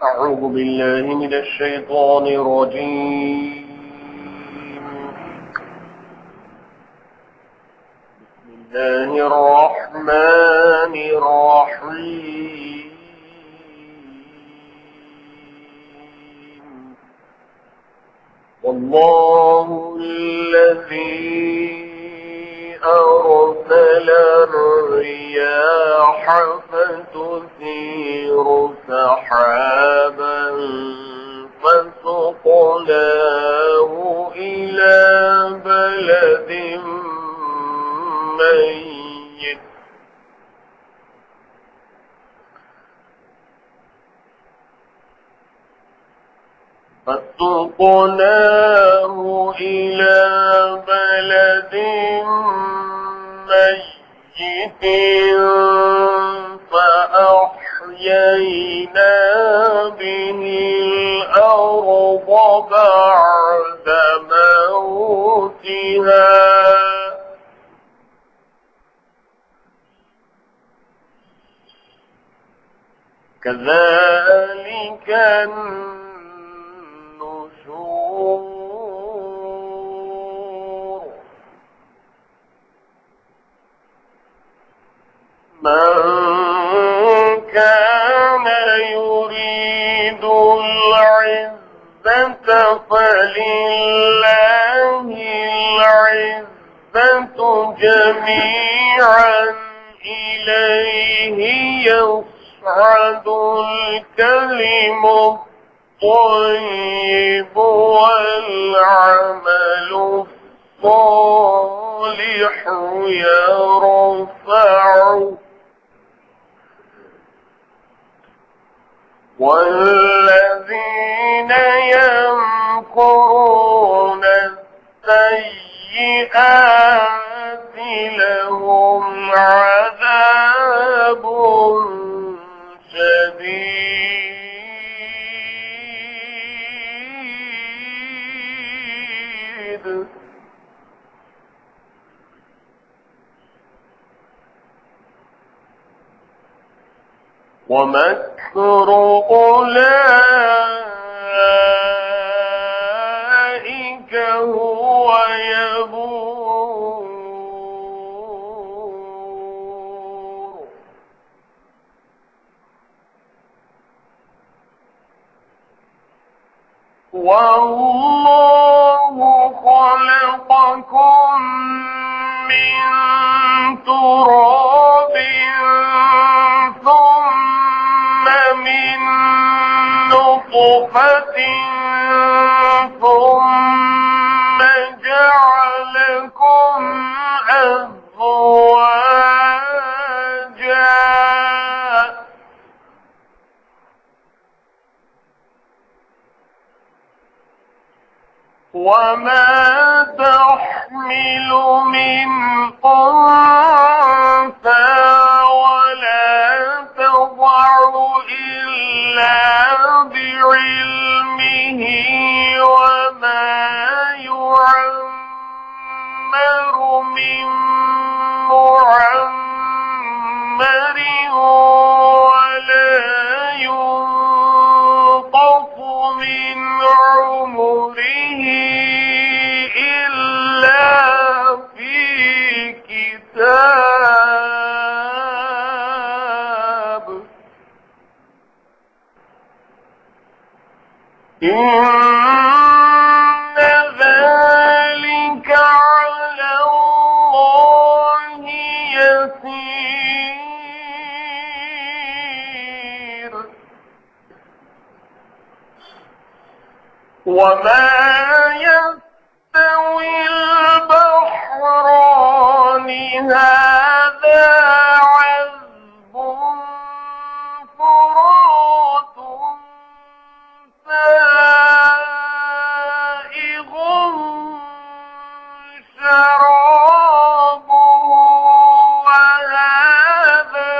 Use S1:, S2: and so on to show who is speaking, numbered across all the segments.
S1: أعوذ بالله من الشيطان الرجيم. بسم الله الرحمن الرحيم. والله الذي أرسل الرياح فتثير سحابا فسقناه إلى بلد ميت فأحيينا به الأرض بعد موتها كذلك النشور. من كان يريد العزة فلله العزة جميعا إليه يصعد الكلم الطيب والعمل الصالح يرفعه والذين يمكرون السيئات لهم عذاب شديد. ومكر أولئك هو يبور. والله خلقكم من تراب ثم من نطفة ثم جعلكم أزواجا وما تحمل من أنثى ولا تضع إلا بعلمه وما يعمر من معمر ولا ينقص من عمره إلا في كتاب. إن ذلك على الله يسير. وما يستوي البحران هذا عذب فرات سائغ شرابه وهذا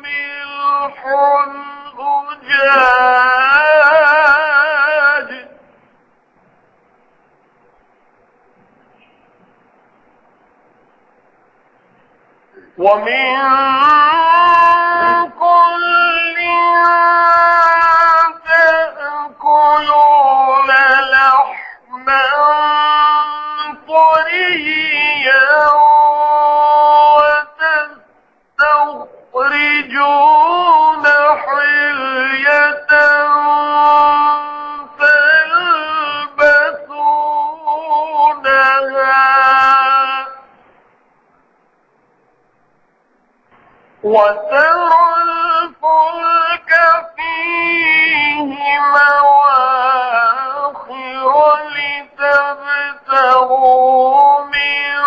S1: ملح أجاج ومن كل وترى الفلك فيه مواخر لتبتغوا من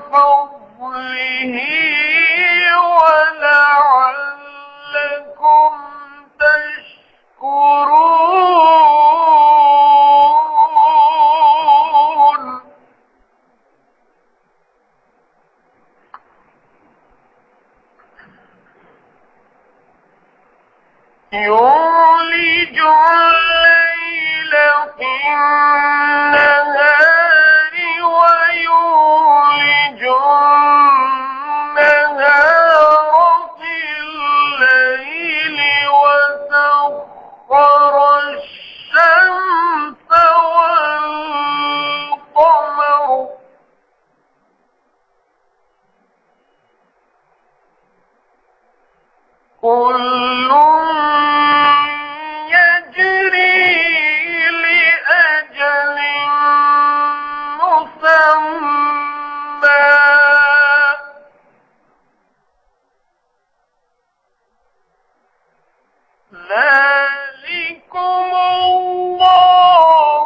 S1: فضله ولعلكم تشكرون. يولج الليل في النهار ويولج النهار في الليل وسخر الشمس والقمر كل يجري لأجل مسمى ذلكم الله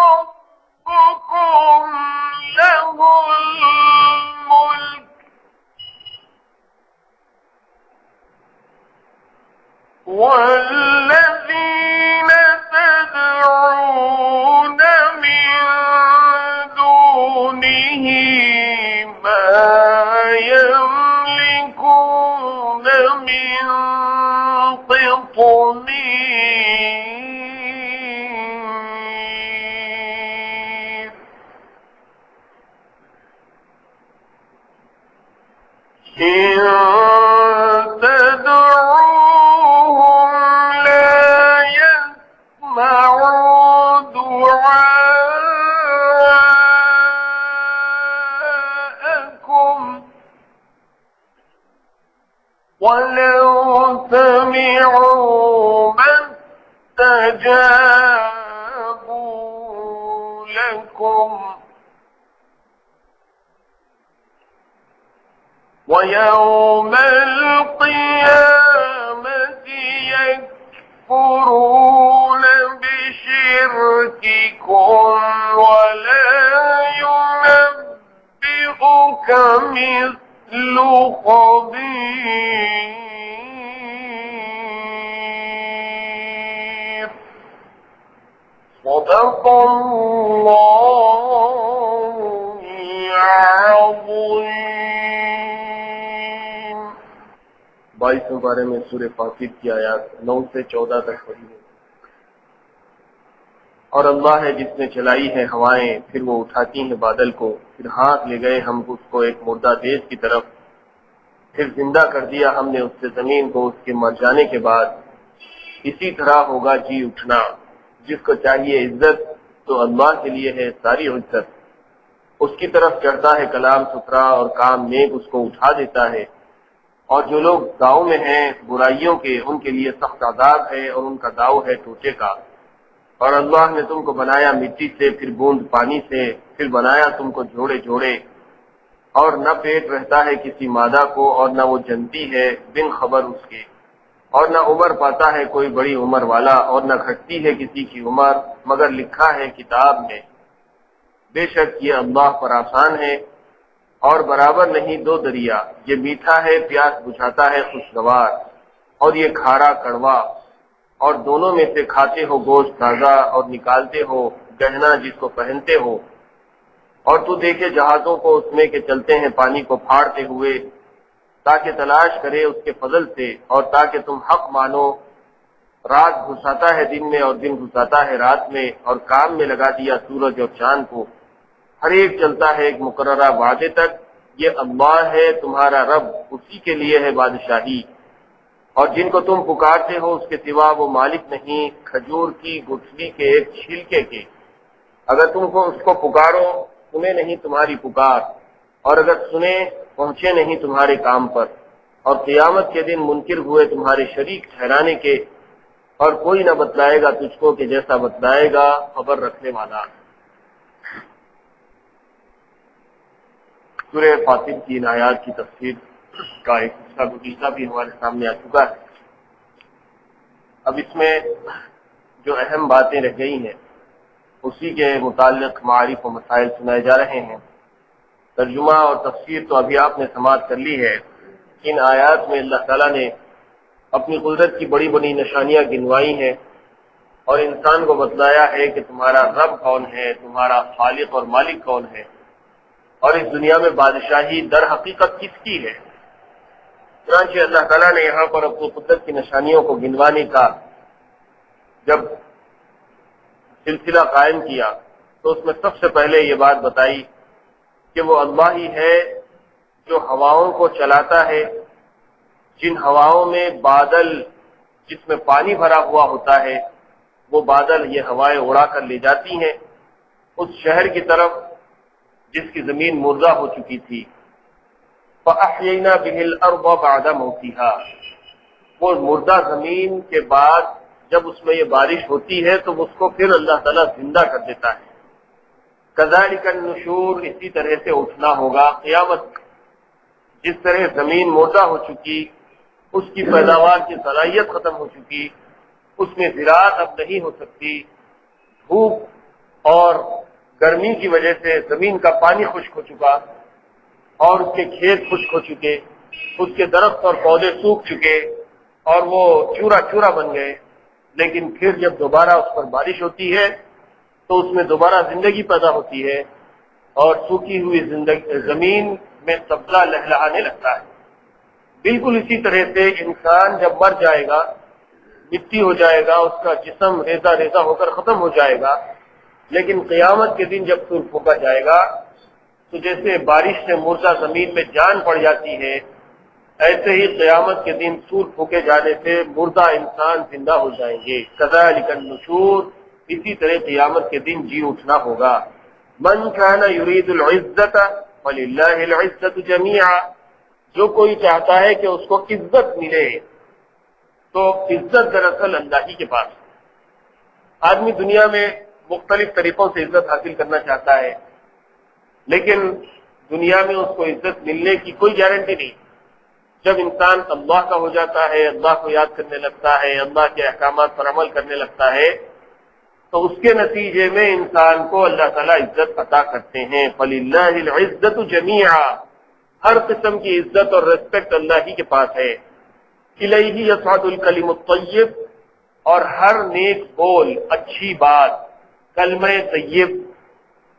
S1: ربكم له الملك والذين تدعون من دونه ما يملكون من قطمير إن تدعوهم لا يسمعوا دعاءكم ولو سمعوا ما استجابوا لكم ويوم القيامة يكفرون بشرككم ولا ينبئك مثل خبير. صدق الله العظيم.
S2: 22 بارے میں سورہ فاطر کی آیات 9 سے 14 تک پڑھی ہے۔ اور اللہ ہے جس نے چلائی ہے ہوائیں، پھر وہ اٹھاتی ہیں بادل کو، پھر ہاتھ لے گئے ہم اس کو ایک مردہ دیش کی طرف، پھر زندہ کر دیا ہم نے اس سے زمین کو اس کے مر جانے کے بعد۔ اسی طرح ہوگا جی اٹھنا۔ جس کو چاہیے عزت تو اللہ کے لیے ہے ساری عزت۔ اس کی طرف چڑھتا ہے کلام ستھرا اور کام نیک اس کو اٹھا دیتا ہے۔ اور جو لوگ داؤ میں ہیں برائیوں کے، ان کے لیے سخت عذاب ہے اور ان کا داؤ ہے ٹوٹے کا۔ اور اللہ نے تم کو بنایا مٹی سے، پھر بوند پانی سے، پھر بنایا تم کو جوڑے جوڑے، اور نہ پیٹ رہتا ہے کسی مادہ کو اور نہ وہ جنتی ہے بن خبر اس کے، اور نہ عمر پاتا ہے کوئی بڑی عمر والا، اور نہ گھٹتی ہے کسی کی عمر مگر لکھا ہے کتاب میں۔ بے شک یہ اللہ پر آسان ہے۔ اور برابر نہیں دو دریا، یہ میٹھا ہے پیاس بجھاتا ہے خوشگوار، اور یہ کھارا کڑوا، اور دونوں میں سے کھاتے ہو گوشت تازہ اور نکالتے ہو گہنا جس کو پہنتے ہو۔ اور تو دیکھے جہازوں کو اس میں کہ چلتے ہیں پانی کو پھاڑتے ہوئے، تاکہ تلاش کرے اس کے فضل سے اور تاکہ تم حق مانو۔ رات گھساتا ہے دن میں اور دن گھساتا ہے رات میں، اور کام میں لگا دیا سورج اور چاند کو، ہر ایک چلتا ہے ایک مقررہ وعدے تک۔ یہ اللہ ہے تمہارا رب، اسی کے لیے ہے بادشاہی۔ اور جن کو تم پکارتے ہو اس کے سوا وہ مالک نہیں کھجور کی گٹھلی کے ایک چھلکے کے۔ اگر تم کو اس کو پکارو سنے نہیں تمہاری پکار، اور اگر سنے پہنچے نہیں تمہارے کام پر۔ اور قیامت کے دن منکر ہوئے تمہارے شریک ٹھہرانے کے، اور کوئی نہ بتلائے گا تجھ کو کہ جیسا بتلائے گا خبر رکھنے والا۔ سورہ فاطر کی ان آیات کی تفسیر کا ایک حصہ گزشتہ بھی ہمارے سامنے آ چکا ہے. اب اس میں جو اہم باتیں رہ گئی ہیں اسی کے متعلق معارف و مسائل سنائے جا رہے ہیں. ترجمہ اور تفسیر تو ابھی آپ نے سماعت کر لی ہے. ان آیات میں اللہ تعالیٰ نے اپنی قدرت کی بڑی بڑی نشانیاں گنوائی ہیں اور انسان کو بتلایا ہے کہ تمہارا رب کون ہے، تمہارا خالق اور مالک کون ہے، اور اس دنیا میں بادشاہی در حقیقت کس کی ہے. چنانچہ اللہ تعالیٰ نے یہاں پر اپنی قدرت کی نشانیوں کو گنوانے کا جب سلسلہ قائم کیا تو اس میں سب سے پہلے یہ بات بتائی کہ وہ اللہ ہی ہے جو ہواؤں کو چلاتا ہے. جن ہواؤں میں بادل جس میں پانی بھرا ہوا ہوتا ہے وہ بادل یہ ہوائیں اڑا کر لے جاتی ہیں اس شہر کی طرف جس کی زمین مردہ ہو چکی تھی. فَأَحْيَيْنَا بِهِ الْأَرْضَ بَعْدَ مَوْتِهَا، وہ مردہ زمین کے بعد جب اس میں یہ بارش ہوتی ہے تو اس کو پھر اللہ تعالیٰ زندہ کر دیتا ہے. كَذَلِكَ النُّشُورُ، اسی طرح سے اٹھنا ہوگا قیامت. جس طرح زمین مردہ ہو چکی، اس کی پیداوار کی صلاحیت ختم ہو چکی، اس میں زراعت اب نہیں ہو سکتی، دھوپ اور گرمی کی وجہ سے زمین کا پانی خشک ہو چکا اور اس کے کھیت خشک ہو چکے، اس کے درخت اور پودے سوکھ چکے اور وہ چورا چورا بن گئے. لیکن پھر جب دوبارہ اس پر بارش ہوتی ہے تو اس میں دوبارہ زندگی پیدا ہوتی ہے اور سوکھی ہوئی زمین میں سبزہ لہلہانے لگتا ہے. بالکل اسی طرح سے انسان جب مر جائے گا، مٹی ہو جائے گا، اس کا جسم ریزہ ریزہ ہو کر ختم ہو جائے گا، لیکن قیامت کے دن جب سور پھونکا جائے گا تو جیسے بارش سے مردہ زمین میں جان پڑ جاتی ہے ایسے ہی قیامت کے دن سور پھونکے جانے سے مردہ انسان زندہ ہو جائیں گے. كَذَلِكَ النُّشُورُ، اسی طرح قیامت کے دن جی اٹھنا ہوگا. مَنْ كَانَ يُرِيدُ الْعِزَّةَ فَلِلَّهِ الْعِزَّةُ جَمِيعًا، جو کوئی چاہتا ہے کہ اس کو عزت ملے تو عزت دراصل اللہ ہی کے پاس. آدمی دنیا میں مختلف طریقوں سے عزت حاصل کرنا چاہتا ہے لیکن دنیا میں اس کو عزت ملنے کی کوئی گارنٹی نہیں. جب انسان اللہ کا ہو جاتا ہے، اللہ کو یاد کرنے لگتا ہے، اللہ کے احکامات پر عمل کرنے لگتا ہے تو اس کے نتیجے میں انسان کو اللہ تعالیٰ عزت عطا کرتے ہیں. فَلِلَّهِ الْعِزَّةُ جَمِيعًا، ہر قسم کی عزت اور ریسپیکٹ اللہ ہی کے پاس ہے. الیہ یصعد الکلم الطیب، اور ہر نیک بول، اچھی بات، کلمہ طیب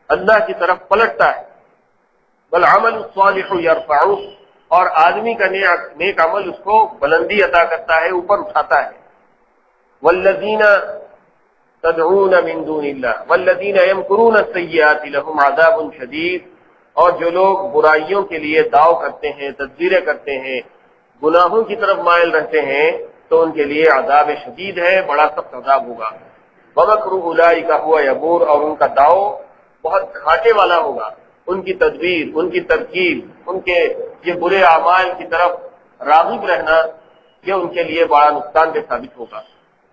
S2: اللہ کی طرف پلٹتا ہے. والعمل الصالح یرفعہ، اور آدمی کا نیک عمل اس کو بلندی عطا کرتا ہے، اوپر اٹھاتا ہے. والذین تدعون من دون اللہ والذین یمکرون السیئات لهم عذاب شدید، اور جو لوگ برائیوں کے لیے داؤ کرتے ہیں، تدبیریں کرتے ہیں، گناہوں کی طرف مائل رہتے ہیں تو ان کے لیے عذاب شدید ہے، بڑا سخت عذاب ہوگا. وَمَكْرُ أُولَٰئِكَ هُوَ يَبُورُ، اور ان کا داؤ بہت گھاٹے والا ہوگا. ان کی تدبیر، ان کی ترکیب، ان کے یہ برے اعمال کی طرف راغب رہنا یہ ان کے لیے بڑا نقصان دہ ثابت ہوگا.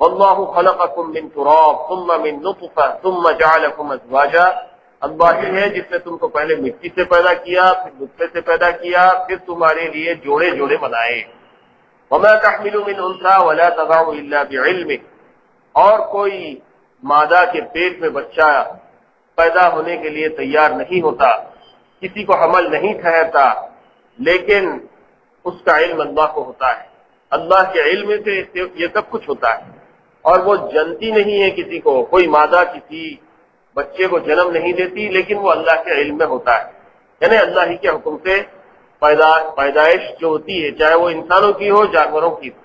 S2: وَاللَّهُ خَلَقَكُم مِّن تُرَابٍ ثُمَّ مِن نُطْفَةٍ ثُمَّ جَعَلَكُمْ أَزْوَاجًا، اللہ ہی ہے جس نے تم کو پہلے مٹی سے پیدا کیا، پھر نطفے سے پیدا کیا، پھر تمہارے لیے جوڑے جوڑے بنائے. وَمَا تَحْمِلُ مِنْ أُنثَىٰ وَلَا تَضَعُ إِلَّا بِعِلْمِهِ، اور کوئی مادہ کے پیٹ میں بچہ پیدا ہونے کے لیے تیار نہیں ہوتا، کسی کو حمل نہیں ٹھہرتا، لیکن اس کا علم اللہ کو ہوتا ہے. اللہ کے علم سے یہ سب کچھ ہوتا ہے اور وہ جنتی نہیں ہے کسی کو. کوئی مادہ کسی بچے کو جنم نہیں دیتی لیکن وہ اللہ کے علم میں ہوتا ہے. یعنی اللہ ہی کے حکم سے پیدائش جو ہوتی ہے، چاہے وہ انسانوں کی ہو جانوروں کی ہو،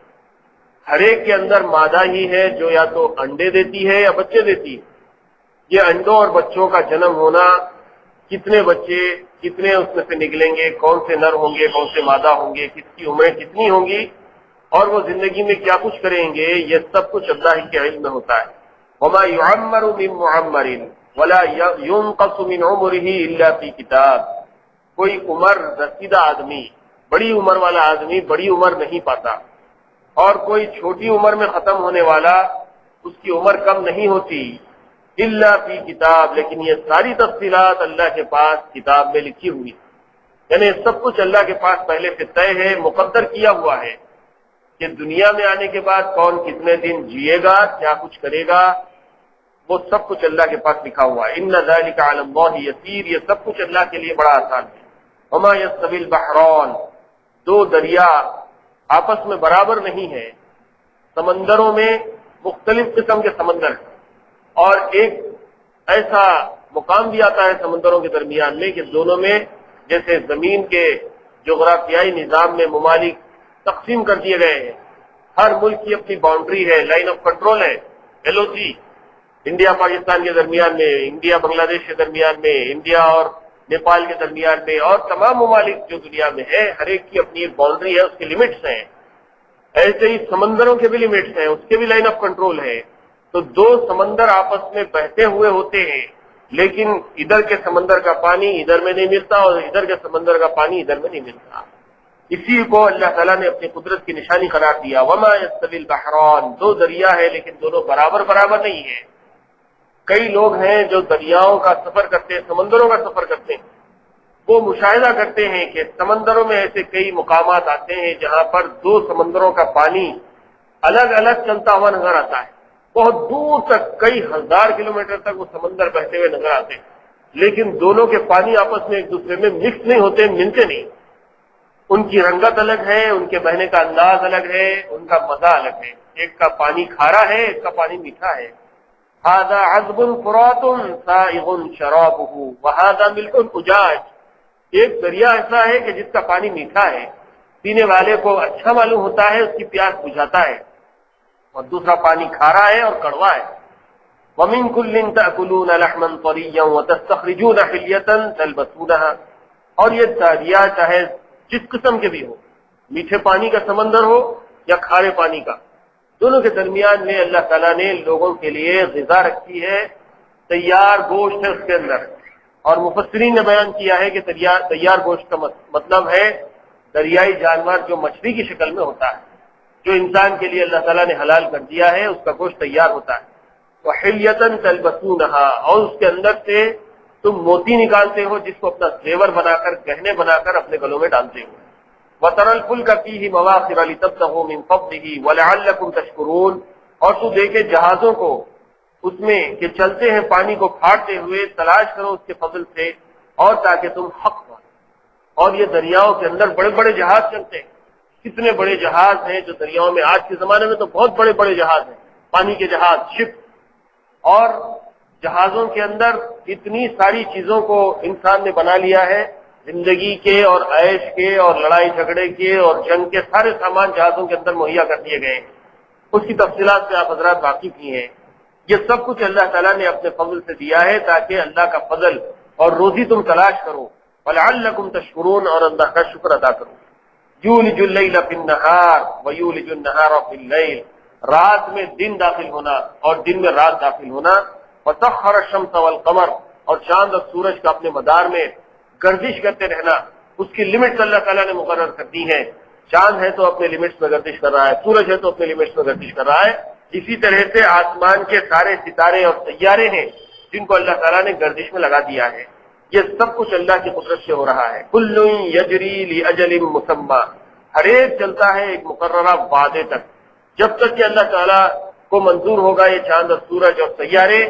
S2: ہر ایک کے اندر مادہ ہی ہے جو یا تو انڈے دیتی ہے یا بچے دیتی ہے. یہ انڈوں اور بچوں کا جنم ہونا، کتنے بچے کتنے اس میں سے نکلیں گے، کون سے نر ہوں گے، کون سے مادہ ہوں گے، کس کی عمریں کتنی ہوں گی اور وہ زندگی میں کیا کچھ کریں گے، یہ سب کچھ اللہ ہی کے علم میں ہوتا ہے. وَمَا يُعَمَّرُ مِن مُعَمَّرٍ وَلَا يُنقَصُ مِنْ عُمُرِهِ إِلَّا فِي كِتَابٍ، کوئی عمر رسیدہ آدمی، بڑی عمر والا آدمی بڑی عمر نہیں پاتا اور کوئی چھوٹی عمر میں ختم ہونے والا اس کی عمر کم نہیں ہوتی. الا فی کتاب، لیکن یہ ساری تفصیلات اللہ کے پاس کتاب میں لکھی ہوئی. یعنی سب کچھ اللہ کے پاس پہلے سے طے ہے، مقدر کیا ہوا ہے کہ دنیا میں آنے کے بعد کون کتنے دن جیے گا، کیا کچھ کرے گا، وہ سب کچھ اللہ کے پاس لکھا ہوا ہے۔ ان ذالک علی اللہ یسیر، یہ سب کچھ اللہ کے لیے بڑا آسان ہے۔ وما یستوی البحران، دو دریا آپس میں برابر نہیں ہے، سمندروں میں مختلف قسم کے سمندر ہیں، اور ایک ایسا مقام بھی آتا ہے سمندروں کے درمیان میں کہ دونوں میں جیسے زمین کے جغرافیائی نظام میں ممالک تقسیم کر دیے گئے ہیں، ہر ملک کی اپنی باؤنڈری ہے، لائن آف کنٹرول ہے، LOC، انڈیا پاکستان کے درمیان میں، انڈیا بنگلہ دیش کے درمیان میں، انڈیا اور نیپال کے درمیان میں، اور تمام ممالک جو دنیا میں ہے ہر ایک کی اپنی ایک باؤنڈری ہے، اس کی لمٹس ہیں۔ ایسے ہی سمندروں کے بھی لمٹس ہیں، اس کے بھی لائن آف کنٹرول ہے۔ تو دو سمندر آپس میں بہتے ہوئے ہوتے ہیں، لیکن ادھر کے سمندر کا پانی ادھر میں نہیں ملتا اور ادھر کے سمندر کا پانی ادھر میں نہیں ملتا۔ اسی کو اللہ تعالیٰ نے اپنی قدرت کی نشانی قرار دیا۔ وما یستوی البحران، دو دریا ہے لیکن دونوں برابر برابر نہیں ہیں۔ کئی لوگ ہیں جو دریاؤں کا سفر کرتے ہیں، سمندروں کا سفر کرتے ہیں، وہ مشاہدہ کرتے ہیں کہ سمندروں میں ایسے کئی مقامات آتے ہیں جہاں پر دو سمندروں کا پانی الگ الگ چلتا ہوا نظر آتا ہے، بہت دور تک کئی ہزار کلومیٹر تک وہ سمندر بہتے ہوئے نظر آتے ہیں، لیکن دونوں کے پانی آپس میں ایک دوسرے میں مکس نہیں ہوتے، ملتے نہیں۔ ان کی رنگت الگ ہے، ان کے بہنے کا انداز الگ ہے، ان کا مزہ الگ ہے، ایک کا پانی کھارا ہے، ایک کا پانی میٹھا ہے۔ هذا عذب فرات سائغ شرابه وهذا ملح اجاج، ایک دریا ایسا ہے کہ جس کا پانی میٹھا ہے، پینے والے کو اچھا معلوم ہوتا ہے، اس کی پیاس بجھاتا ہے، اور دوسرا پانی کھارا ہے اور کڑوا ہے۔ وَمِن كُلٍّ تَأْكُلُونَ لَحْمًا طَرِيًّا وَتَسْتَخْرِجُونَ حِلْيَةً تَلْبَسُونَهَا، اور یہ دریا چاہے جس قسم کے بھی ہو، میٹھے پانی کا سمندر ہو یا کھارے پانی کا، دونوں کے درمیان میں اللہ تعالیٰ نے لوگوں کے لیے غذا رکھی ہے، تیار گوشت ہے اس کے اندر، اور مفسرین نے بیان کیا ہے کہ تیار گوشت کا مطلب ہے دریائی جانور جو مچھلی کی شکل میں ہوتا ہے، جو انسان کے لیے اللہ تعالیٰ نے حلال کر دیا ہے، اس کا گوشت تیار ہوتا ہے۔ وَحِلْيَةً تَلْبَسُونَهَا، اور اس کے اندر سے تم موتی نکالتے ہو جس کو اپنا زیور بنا کر، گہنے بنا کر اپنے گلوں میں ڈالتے ہو۔ وَتَرَى الْفُلْكَ فِيهِ مَوَاخِرَ لِتَبْتَغُوا مِنْ فَضْلِهِ وَلَعَلَّكُمْ تَشْكُرُونَ، اور تو دیکھے جہازوں کو اس میں کہ چلتے ہیں پانی کو پھاڑتے ہوئے، تلاش کرو اس کے فضل سے اور تاکہ تم حق پاؤ۔ اور یہ دریاؤں کے اندر بڑے بڑے جہاز چلتے ہیں، کتنے بڑے جہاز ہیں جو دریاؤں میں، آج کے زمانے میں تو بہت بڑے بڑے جہاز ہیں، پانی کے جہاز، شپ، اور جہازوں کے اندر اتنی ساری چیزوں کو انسان نے بنا لیا ہے، زندگی کے اور عیش کے اور لڑائی جھگڑے کے اور جنگ کے سارے سامان جہازوں کے اندر مہیا کر دیے گئے ہیں۔ اس کی تفصیلات سے آپ حضرات واقف ہی ہیں۔ یہ سب کچھ اللہ تعالیٰ نے اپنے فضل سے دیا ہے تاکہ اللہ کا فضل اور روزی تم تلاش کرو، وَلَعَلَّكُمْ تَشْكُرُونَ، اور اللہ کا شکر ادا کرو۔ یولج اللیل فی النہار ویولج النہار فی اللیل، رات میں دن داخل ہونا اور دن میں رات داخل ہونا۔ وسخر الشمس والقمر، اور چاند اور سورج کا اپنے مدار میں گردش کرتے رہنا، اس کی لمٹس اللہ تعالیٰ نے مقرر کر دی ہیں۔ چاند ہے تو اپنے لمٹس میں گردش کر رہا ہے، سورج ہے تو اپنے لمٹس میں گردش کر رہا ہے، اسی طرح سے آسمان کے سارے ستارے اور سیارے ہیں جن کو اللہ تعالیٰ نے گردش میں لگا دیا ہے۔ یہ سب کچھ اللہ کی قدرت سے ہو رہا ہے۔ کل یجری لاجل مسمى، ہر ایک چلتا ہے ایک مقررہ وعدے تک، جب تک کہ اللہ تعالیٰ کو منظور ہوگا یہ چاند اور سورج اور سیارے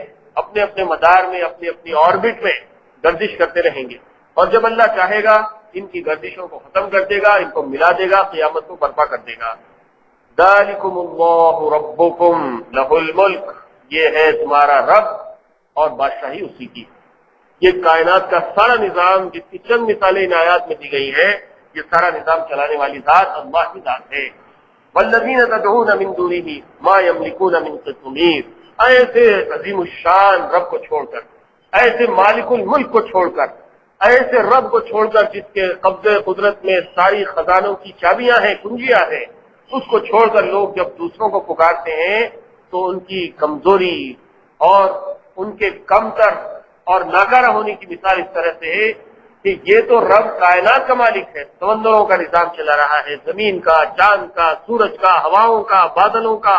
S2: اپنے اپنے مدار میں، اپنی اپنی آربٹ میں گردش کرتے رہیں گے، اور جب اللہ چاہے گا ان کی گردشوں کو ختم کر دے گا، ان کو ملا دے گا، قیامت کو برپا کر دے گا۔ ذالکم اللہ ربکم لہ الملک، یہ ہے تمہارا رب اور بادشاہی اسی کی۔ یہ کائنات کا سارا نظام جس کی چند مثالیں ان آیات میں دی گئی ہیں، یہ سارا نظام چلانے والی ذات اللہ کی ذات ہے۔ والذین تدعون من دونہ ما یملکون من قطمیر، ایسے عظیم الشان رب کو چھوڑ کر، ایسے مالک الملک کو چھوڑ کر، ایسے رب کو چھوڑ کر جس کے قبضے قدرت میں ساری خزانوں کی چابیاں ہیں، کنجیاں ہیں، اس کو چھوڑ کر لوگ جب دوسروں کو پکارتے ہیں تو ان کی کمزوری اور ان کے کمتر اور ناکارہ ہونے کی مثال اس طرح سے ہے کہ یہ تو رب کائنات کا مالک ہے، سمندروں کا نظام چلا رہا ہے، زمین کا، چاند کا، سورج کا، ہواؤں کا، بادلوں کا،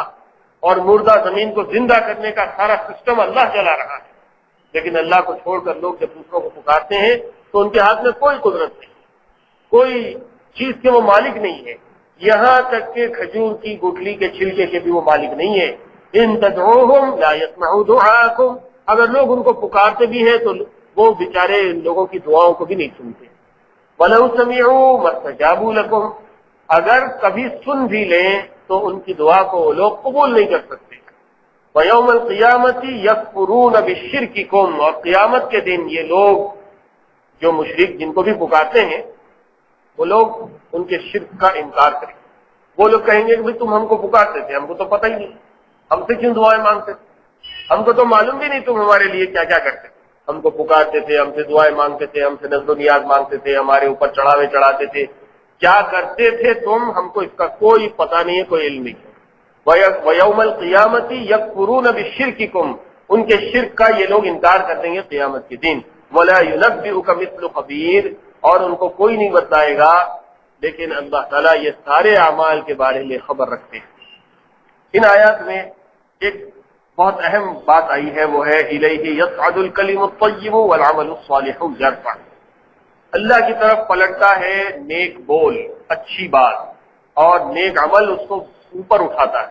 S2: اور مردہ زمین کو زندہ کرنے کا سارا سسٹم اللہ چلا رہا ہے، لیکن اللہ کو چھوڑ کر لوگ جب دوسروں کو پکارتے ہیں تو ان کے ہاتھ میں کوئی قدرت نہیں، کوئی چیز کے وہ مالک نہیں ہے، یہاں تک کہ کھجور کی گٹلی کے چھلکے کے بھی وہ مالک نہیں ہے۔ ان تدعوہم لا يسمعوا دعاءکم، اگر لوگ ان کو پکارتے بھی ہیں تو وہ بیچارے لوگوں کی دعاؤں کو بھی نہیں سنتے۔ وَلَوْ سَمِعُوا مَا اسْتَجَابُوا لَكُمْ، اگر کبھی سن بھی لیں تو ان کی دعا کو وہ لوگ قبول نہیں کر سکتے۔ وَيَوْمَ الْقِيَامَةِ يَكْفُرُونَ بِشِرْكِكُمْ، اور قیامت کے دن یہ لوگ جو مشرک جن کو بھی پکارتے ہیں وہ لوگ ان کے شرک کا انکار کریں، وہ لوگ کہیں گے کہ بھئی تم ہم کو پکارتے تھے، ہم کو تو پتہ ہی نہیں، ہم سے کیوں دعائیں مانگتے تھے، ہم کو تو معلوم بھی نہیں تم ہمارے لیے کیا کیا کرتے تھے، ہم کو پکارتے تھے، ہم سے دعائیں مانگتے تھے، ہم سے نذر و نیاز مانگتے تھے، ہمارے اوپر چڑھاوے چڑھاتے تھے، کیا کرتے تھے تم، ہم کو اس کا کوئی پتہ نہیں ہے، کوئی علم نہیں ہے۔ وَيَوْمَ الْقِيَامَةِ يَكْفُرُونَ بِشِرْكِكُمْ، ان کے شرک کا یہ لوگ انکار کر دیں گے قیامت کے دن۔ وَلَا يُنَبِّئُكَ مِثْلُ خَبِيرٍ، اور ان کو کوئی نہیں بتائے گا، لیکن اللہ تعالیٰ یہ سارے اعمال کے بارے میں خبر رکھتے ہیں۔ ان آیات میں ایک بہت اہم بات آئی ہے، وہ ہے الیہ یصعد الکلم الطیب والعمل الصالح یرفع، اللہ کی طرف پلٹتا ہے نیک بول، اچھی بات، اور نیک عمل اس کو اوپر اٹھاتا ہے۔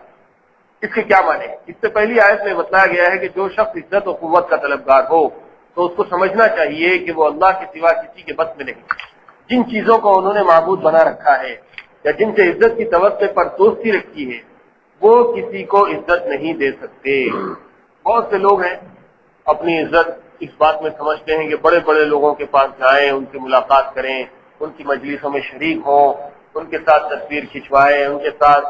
S2: اس کے کیا معنی ہے؟ اس سے پہلی آیت میں بتایا گیا ہے کہ جو شخص عزت و قوت کا طلبگار ہو تو اس کو سمجھنا چاہیے کہ وہ اللہ کے سوا کسی کے بس میں نہیں۔ جن چیزوں کو انہوں نے معبود بنا رکھا ہے یا جن سے عزت کی توقع پر دوستی رکھی ہے وہ کسی کو عزت نہیں دے سکتے۔ بہت سے لوگ ہیں اپنی عزت اس بات میں سمجھتے ہیں کہ بڑے بڑے لوگوں کے پاس جائیں، ان سے ملاقات کریں، ان کی مجلسوں میں شریک ہوں، ان کے ساتھ تصویر کھنچوائیں، ان کے ساتھ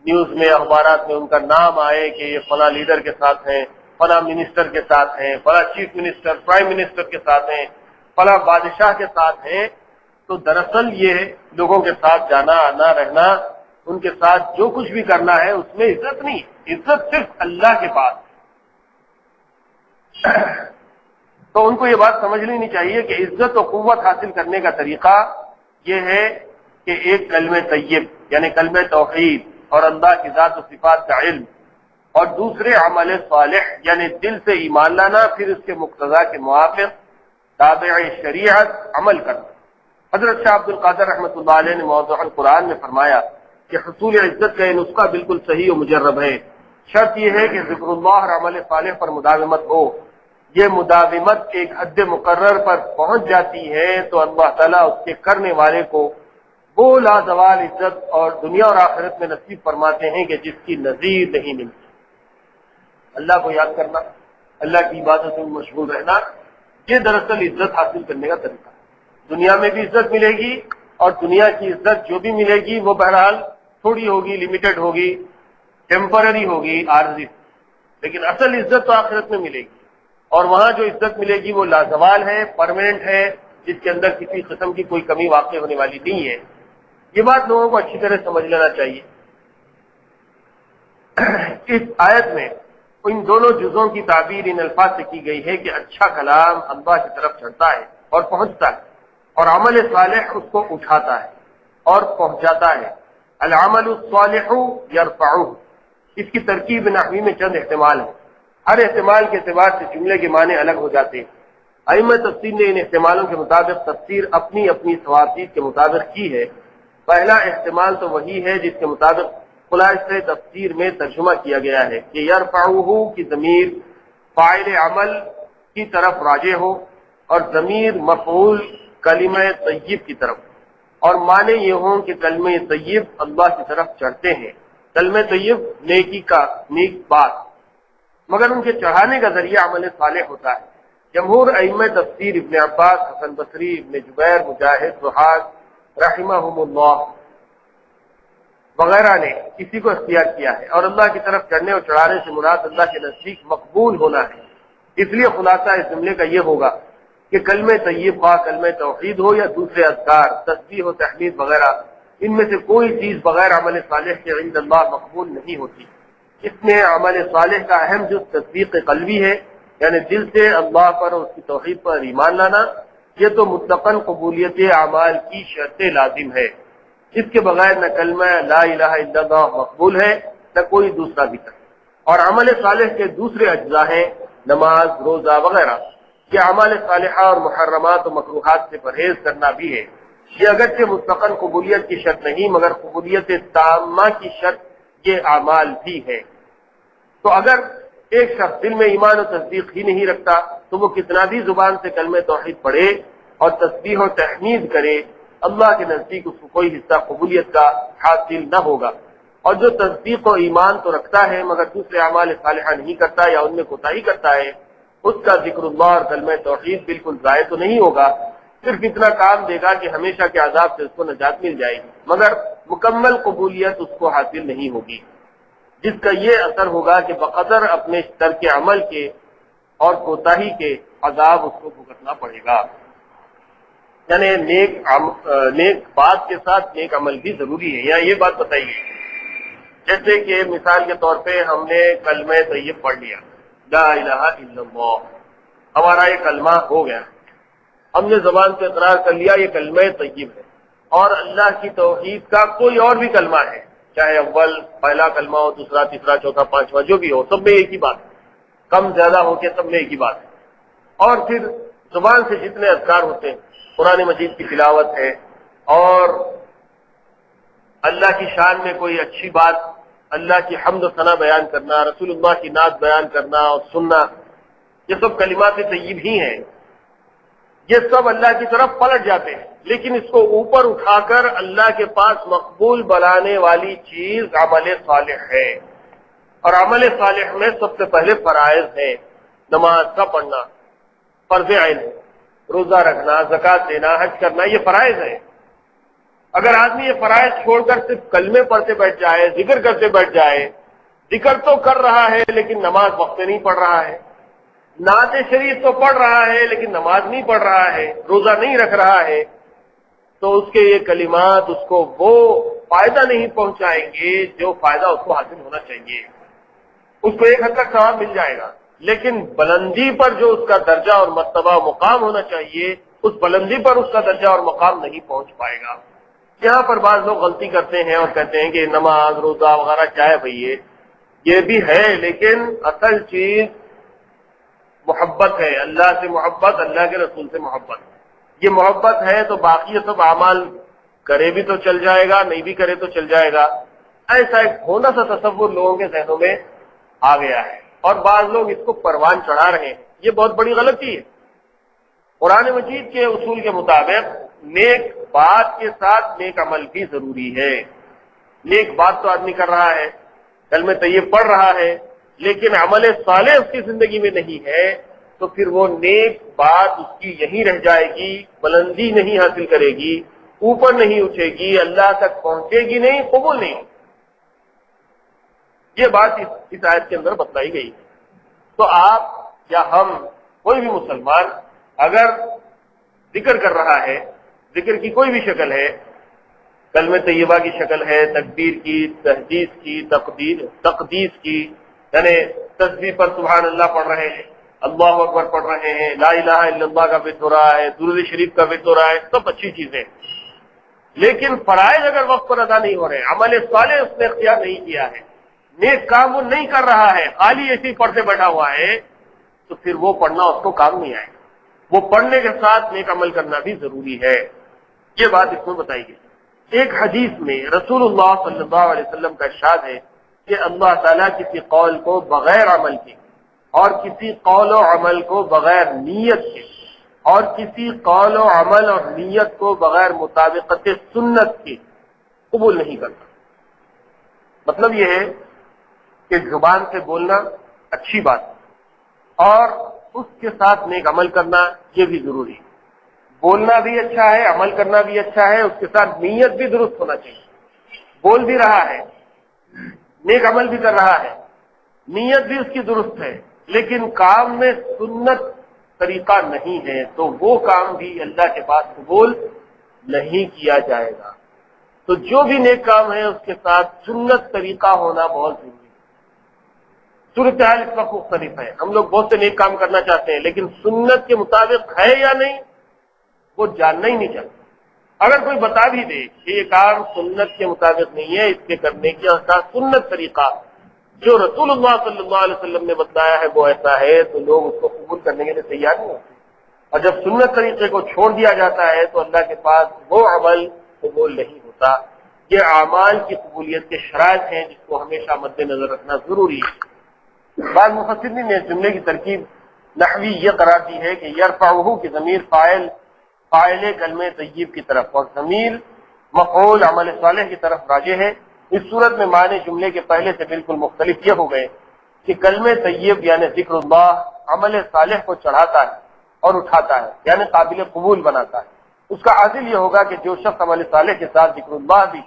S2: نیوز میں اخبارات میں ان کا نام آئے کہ یہ فلاں لیڈر کے ساتھ ہیں، فلاں منسٹر کے ساتھ ہیں، فلاں چیف منسٹر، پرائم منسٹر کے ساتھ ہیں، فلاں بادشاہ کے ساتھ ہیں۔ تو دراصل یہ لوگوں کے ساتھ جانا آنا رہنا، ان کے ساتھ جو کچھ بھی کرنا ہے اس میں عزت نہیں، عزت صرف اللہ کے پاس ہے۔ تو ان کو یہ بات سمجھ لینی چاہیے کہ عزت و قوت حاصل کرنے کا طریقہ یہ ہے کہ ایک کلمہ طیب یعنی کلمہ توحید اور اللہ کی ذات و صفات کا علم، اور دوسرے عمل صالح یعنی دل سے ایمان لانا، پھر اس کے مقتضا کے موافق تابع شریعت عمل کرنا۔ حضرت شاہ عبد القادر رحمۃ اللہ علیہ نے موضوع القرآن میں فرمایا کہ حصول عزت کا یہ نسخہ بالکل صحیح و مجرب ہے، شرط یہ ہے کہ ذکر اللہ اور عمل صالح پر مداومت ہو۔ یہ مداومت ایک حد مقرر پر پہنچ جاتی ہے تو اللہ تعالیٰ اس کے کرنے والے کو وہ لازوال عزت اور دنیا اور آخرت میں نصیب فرماتے ہیں کہ جس کی نظیر نہیں ملتی۔ اللہ کو یاد کرنا، اللہ کی عبادت میں مشغول رہنا، یہ دراصل عزت حاصل کرنے کا طریقہ ہے۔ دنیا میں بھی عزت ملے گی، اور دنیا کی عزت جو بھی ملے گی وہ بہرحال تھوڑی ہوگی، لمیٹڈ ہوگی، ٹیمپرری ہوگی، عارضی، لیکن اصل عزت تو آخرت میں ملے گی، اور وہاں جو عزت ملے گی وہ لازوال ہے، پرماننٹ ہے، جس کے اندر کسی قسم کی کوئی کمی واقع ہونے والی نہیں ہے۔ یہ بات لوگوں کو اچھی طرح سمجھ لینا چاہیے۔ اس آیت میں ان دونوں جزوں کی تعبیر ان الفاظ سے کی گئی ہے کہ اچھا کلام اللہ کی طرف چڑھتا ہے اور پہنچتا ہے، اور عمل صالح اس کو اٹھاتا ہے اور پہنچاتا ہے۔ العمل الصالح یرفعہ، اس کی ترکیب نحوی میں چند احتمال ہیں، ہر احتمال کے اعتبار سے جملے کے معنی الگ ہو جاتے ہیں۔ ائمہ تفسیر نے ان احتمالوں کے مطابق تفسیر اپنی اپنی ثوابدید کے مطابق کی ہے۔ پہلا احتمال تو وہی ہے جس کے مطابق خلاصہ تفسیر میں ترجمہ کیا گیا ہے کہ یرفعہ کی ضمیر فاعل عمل کی طرف راجع ہو اور ضمیر مفعول کلمہ طیب کی طرف، اور معنی یہ ہوں کہ کلمہ طیب اللہ کی طرف چڑھتے ہیں۔ کلمہ طیب نیکی کا، نیک بات، مگر ان کے چڑھانے کا ذریعہ عمل صالح ہوتا ہے۔ جمہور ائمہ تفسیر ابن عباس، حسن بصری، ابن جبیر، مجاہد، ضحاک رحمہم اللہ وغیرہ نے اسی کو اختیار کیا ہے، اور اللہ کی طرف چڑھنے اور چڑھانے سے مراد اللہ کے نزدیک مقبول ہونا ہے۔ اس لیے خلاصہ اس جملے کا یہ ہوگا کہ کلمہ طیب خواہ کلمہ توحید ہو یا دوسرے اذکار، تسبیح و تحمید وغیرہ، ان میں سے کوئی چیز بغیر عمل صالح کے عند اللہ مقبول نہیں ہوتی۔ اس میں عمل صالح کا اہم جز تصدیق قلبی ہے، یعنی دل سے اللہ پر اور اس کی توحید پر ایمان لانا۔ یہ تو مطلقاً قبولیت اعمال کی شرط لازم ہے، اس کے بغیر نہ کلمہ لا الہ الا اللہ مقبول ہے نہ کوئی دوسرا ذکر۔ اور عمل صالح کے دوسرے اجزاء ہیں نماز، روزہ وغیرہ، یہ اعمال صالحہ اور محرمات و مکروہات سے پرہیز کرنا بھی ہے۔ یہ اگرچہ مطلقاً قبولیت کی شرط نہیں مگر قبولیت تامہ کی شرط یہ اعمال بھی ہے۔ تو اگر ایک شخص دل میں ایمان و تصدیق ہی نہیں رکھتا تو وہ کتنا بھی زبان سے کلمہ توحید پڑھے اور تسبیح و تحمید کرے، اللہ کے نزدیک اس کو کوئی حصہ قبولیت کا حاصل نہ ہوگا۔ اور جو تصدیق و ایمان تو رکھتا ہے مگر دوسرے اعمال صالحہ نہیں کرتا یا ان میں کوتاہی کرتا ہے، اس کا ذکر اللہ اور کلمہ توحید بالکل ضائع تو نہیں ہوگا، صرف اتنا کام دے گا کہ ہمیشہ کے عذاب سے اس کو نجات مل جائے گی، مگر مکمل قبولیت اس کو حاصل نہیں ہوگی، جس کا یہ اثر ہوگا کہ بقدر اپنے ترک عمل کے اور کوتاہی کے عذاب اس کو بھگتنا پڑے گا۔ یعنی نیک بات کے ساتھ نیک عمل بھی ضروری ہے، یا یہ بات بتائیے، جیسے کہ مثال کے طور پہ ہم نے کلمہ طیب پڑھ لیا، لا الہ الا اللہ، ہمارا یہ کلمہ ہو گیا، ہم نے زبان سے اقرار کر لیا یہ کلمہ طیب ہے، اور اللہ کی توحید کا کوئی اور بھی کلمہ ہے، چاہے اول پہلا کلمہ ہو، دوسرا تیسرا چوتھا پانچواں جو بھی ہو، سب میں ایک ہی بات ہے، کم زیادہ ہو کے سب میں ایک ہی بات ہے، اور پھر زبان سے جتنے اذکار ہوتے ہیں، قرآن مجید کی تلاوت ہے اور اللہ کی شان میں کوئی اچھی بات، اللہ کی حمد و ثنا بیان کرنا، رسول اللہ کی نعت بیان کرنا اور سننا، یہ سب کلمات طیب ہی ہیں، یہ سب اللہ کی طرف پلٹ جاتے ہیں، لیکن اس کو اوپر اٹھا کر اللہ کے پاس مقبول بنانے والی چیز عمل صالح ہے، اور عمل صالح میں سب سے پہلے فرائض ہے، نماز کا پڑھنا فرض عین ہے، روزہ رکھنا، زکوٰۃ دینا، حج کرنا، یہ فرائض ہے۔ اگر آدمی یہ فرائض چھوڑ کر صرف کلمے پڑھتے بیٹھ جائے، ذکر کرتے بیٹھ جائے، ذکر تو کر رہا ہے لیکن نماز وقت پہ نہیں پڑھ رہا ہے، نعت شریف تو پڑھ رہا ہے لیکن نماز نہیں پڑھ رہا ہے، روزہ نہیں رکھ رہا ہے، تو اس کے یہ کلمات اس کو وہ فائدہ نہیں پہنچائیں گے جو فائدہ اس کو حاصل ہونا چاہیے۔ اس کو ایک حد تک ثواب مل جائے گا، لیکن بلندی پر جو اس کا درجہ اور مرتبہ و مقام ہونا چاہیے، اس بلندی پر اس کا درجہ اور مقام نہیں پہنچ پائے گا۔ یہاں پر بعض لوگ غلطی کرتے ہیں اور کہتے ہیں کہ نماز روزہ وغیرہ چاہے بھائی یہ بھی ہے، لیکن اصل چیز محبت ہے، اللہ سے محبت، اللہ کے رسول سے محبت، یہ محبت ہے تو باقی یہ سب اعمال کرے بھی تو چل جائے گا، نہیں بھی کرے تو چل جائے گا، ایسا ایک ہونا سا تصور لوگوں کے ذہنوں میں آ گیا ہے، اور بعض لوگ اس کو پروان چڑھا رہے ہیں، یہ بہت بڑی غلطی ہے۔ قرآن مجید کے اصول کے مطابق نیک بات کے ساتھ نیک عمل بھی ضروری ہے۔ نیک بات تو آدمی کر رہا ہے، کلمہ طیب پڑھ رہا ہے، لیکن عمل صالح اس کی زندگی میں نہیں ہے، تو پھر وہ نیک بات اس کی یہیں رہ جائے گی، بلندی نہیں حاصل کرے گی، اوپر نہیں اٹھے گی، اللہ تک پہنچے گی نہیں، قبول نہیں ہوگی۔ یہ بات اس آیت کے اندر بتلائی گئی۔ تو آپ یا ہم کوئی بھی مسلمان اگر ذکر کر رہا ہے، ذکر کی کوئی بھی شکل ہے، کلمہ طیبہ کی شکل ہے، تکبیر کی، تحدیث کی، تقدیس کی، یعنی تسبیح پر سبحان اللہ پڑھ رہے ہیں، اللہ اکبر پڑھ رہے ہیں، لا الہ الا اللہ کا ورد ہو رہا ہے، درود شریف کا ورد ہو رہا ہے، سب اچھی چیزیں، لیکن فرائض اگر وقت پر ادا نہیں ہو رہے، عمل صالح اس نے اختیار نہیں کیا ہے، نیک کام وہ نہیں کر رہا ہے، خالی ایسے ہی پڑھتے بیٹھا ہوا ہے، تو پھر وہ پڑھنا اس کو کام نہیں آئے گا۔ وہ پڑھنے کے ساتھ نیک عمل کرنا بھی ضروری ہے، یہ بات اس میں بتائی گئی۔ ایک حدیث میں رسول اللہ صلی اللہ علیہ وسلم کا ارشاد ہے کہ اللہ تعالیٰ کسی قول کو بغیر عمل کے، اور کسی قول و عمل کو بغیر نیت کے، اور کسی قول و عمل اور نیت کو بغیر مطابقت سنت کے قبول نہیں کرتا۔ مطلب یہ ہے کہ زبان سے بولنا اچھی بات ہے، اور اس کے ساتھ نیک عمل کرنا یہ بھی ضروری ہے۔ بولنا بھی اچھا ہے، عمل کرنا بھی اچھا ہے، اس کے ساتھ نیت بھی درست ہونا چاہیے۔ بول بھی رہا ہے، نیک عمل بھی کر رہا ہے، نیت بھی اس کی درست ہے، لیکن کام میں سنت طریقہ نہیں ہے، تو وہ کام بھی اللہ کے پاس قبول نہیں کیا جائے گا۔ تو جو بھی نیک کام ہے اس کے ساتھ سنت طریقہ ہونا بہت ضروری ہے۔ صورتحال اس وقت مختلف ہے، ہم لوگ بہت سے نیک کام کرنا چاہتے ہیں، لیکن سنت کے مطابق ہے یا نہیں وہ جاننا ہی نہیں چاہتا۔ اگر کوئی بتا بھی دے کہ یہ کام سنت کے مطابق نہیں ہے، اس کے کرنے کی سنت طریقہ جو رسول اللہ صلی اللہ علیہ وسلم نے بتلایا ہے وہ ایسا ہے، تو لوگ اس کو قبول کرنے کے لیے تیار نہیں ہوتے، اور جب سنت طریقے کو چھوڑ دیا جاتا ہے تو اللہ کے پاس وہ عمل قبول نہیں ہوتا۔ یہ اعمال کی قبولیت کے شرائط ہیں جس کو ہمیشہ مد نظر رکھنا ضروری ہے۔ بعض مفسرین نے جملے کی ترکیب نحوی یہ قرار دی ہے کہ یرفعہ کی ضمیر فاعل کلمہ طیب کی طرف اور ضمیر مفعول عمل صالح کی طرف راجع ہے۔ اس صورت میں معنی جملے کے پہلے سے بالکل مختلف یہ ہو گئے کہ کلمہ طیب یعنی ذکر اللہ عمل صالح کو چڑھاتا ہے اور اٹھاتا ہے، یعنی قابل قبول بناتا ہے۔ اس کا حاصل یہ ہوگا کہ جو شخص عمل صالح کے ساتھ ذکر اللہ بھی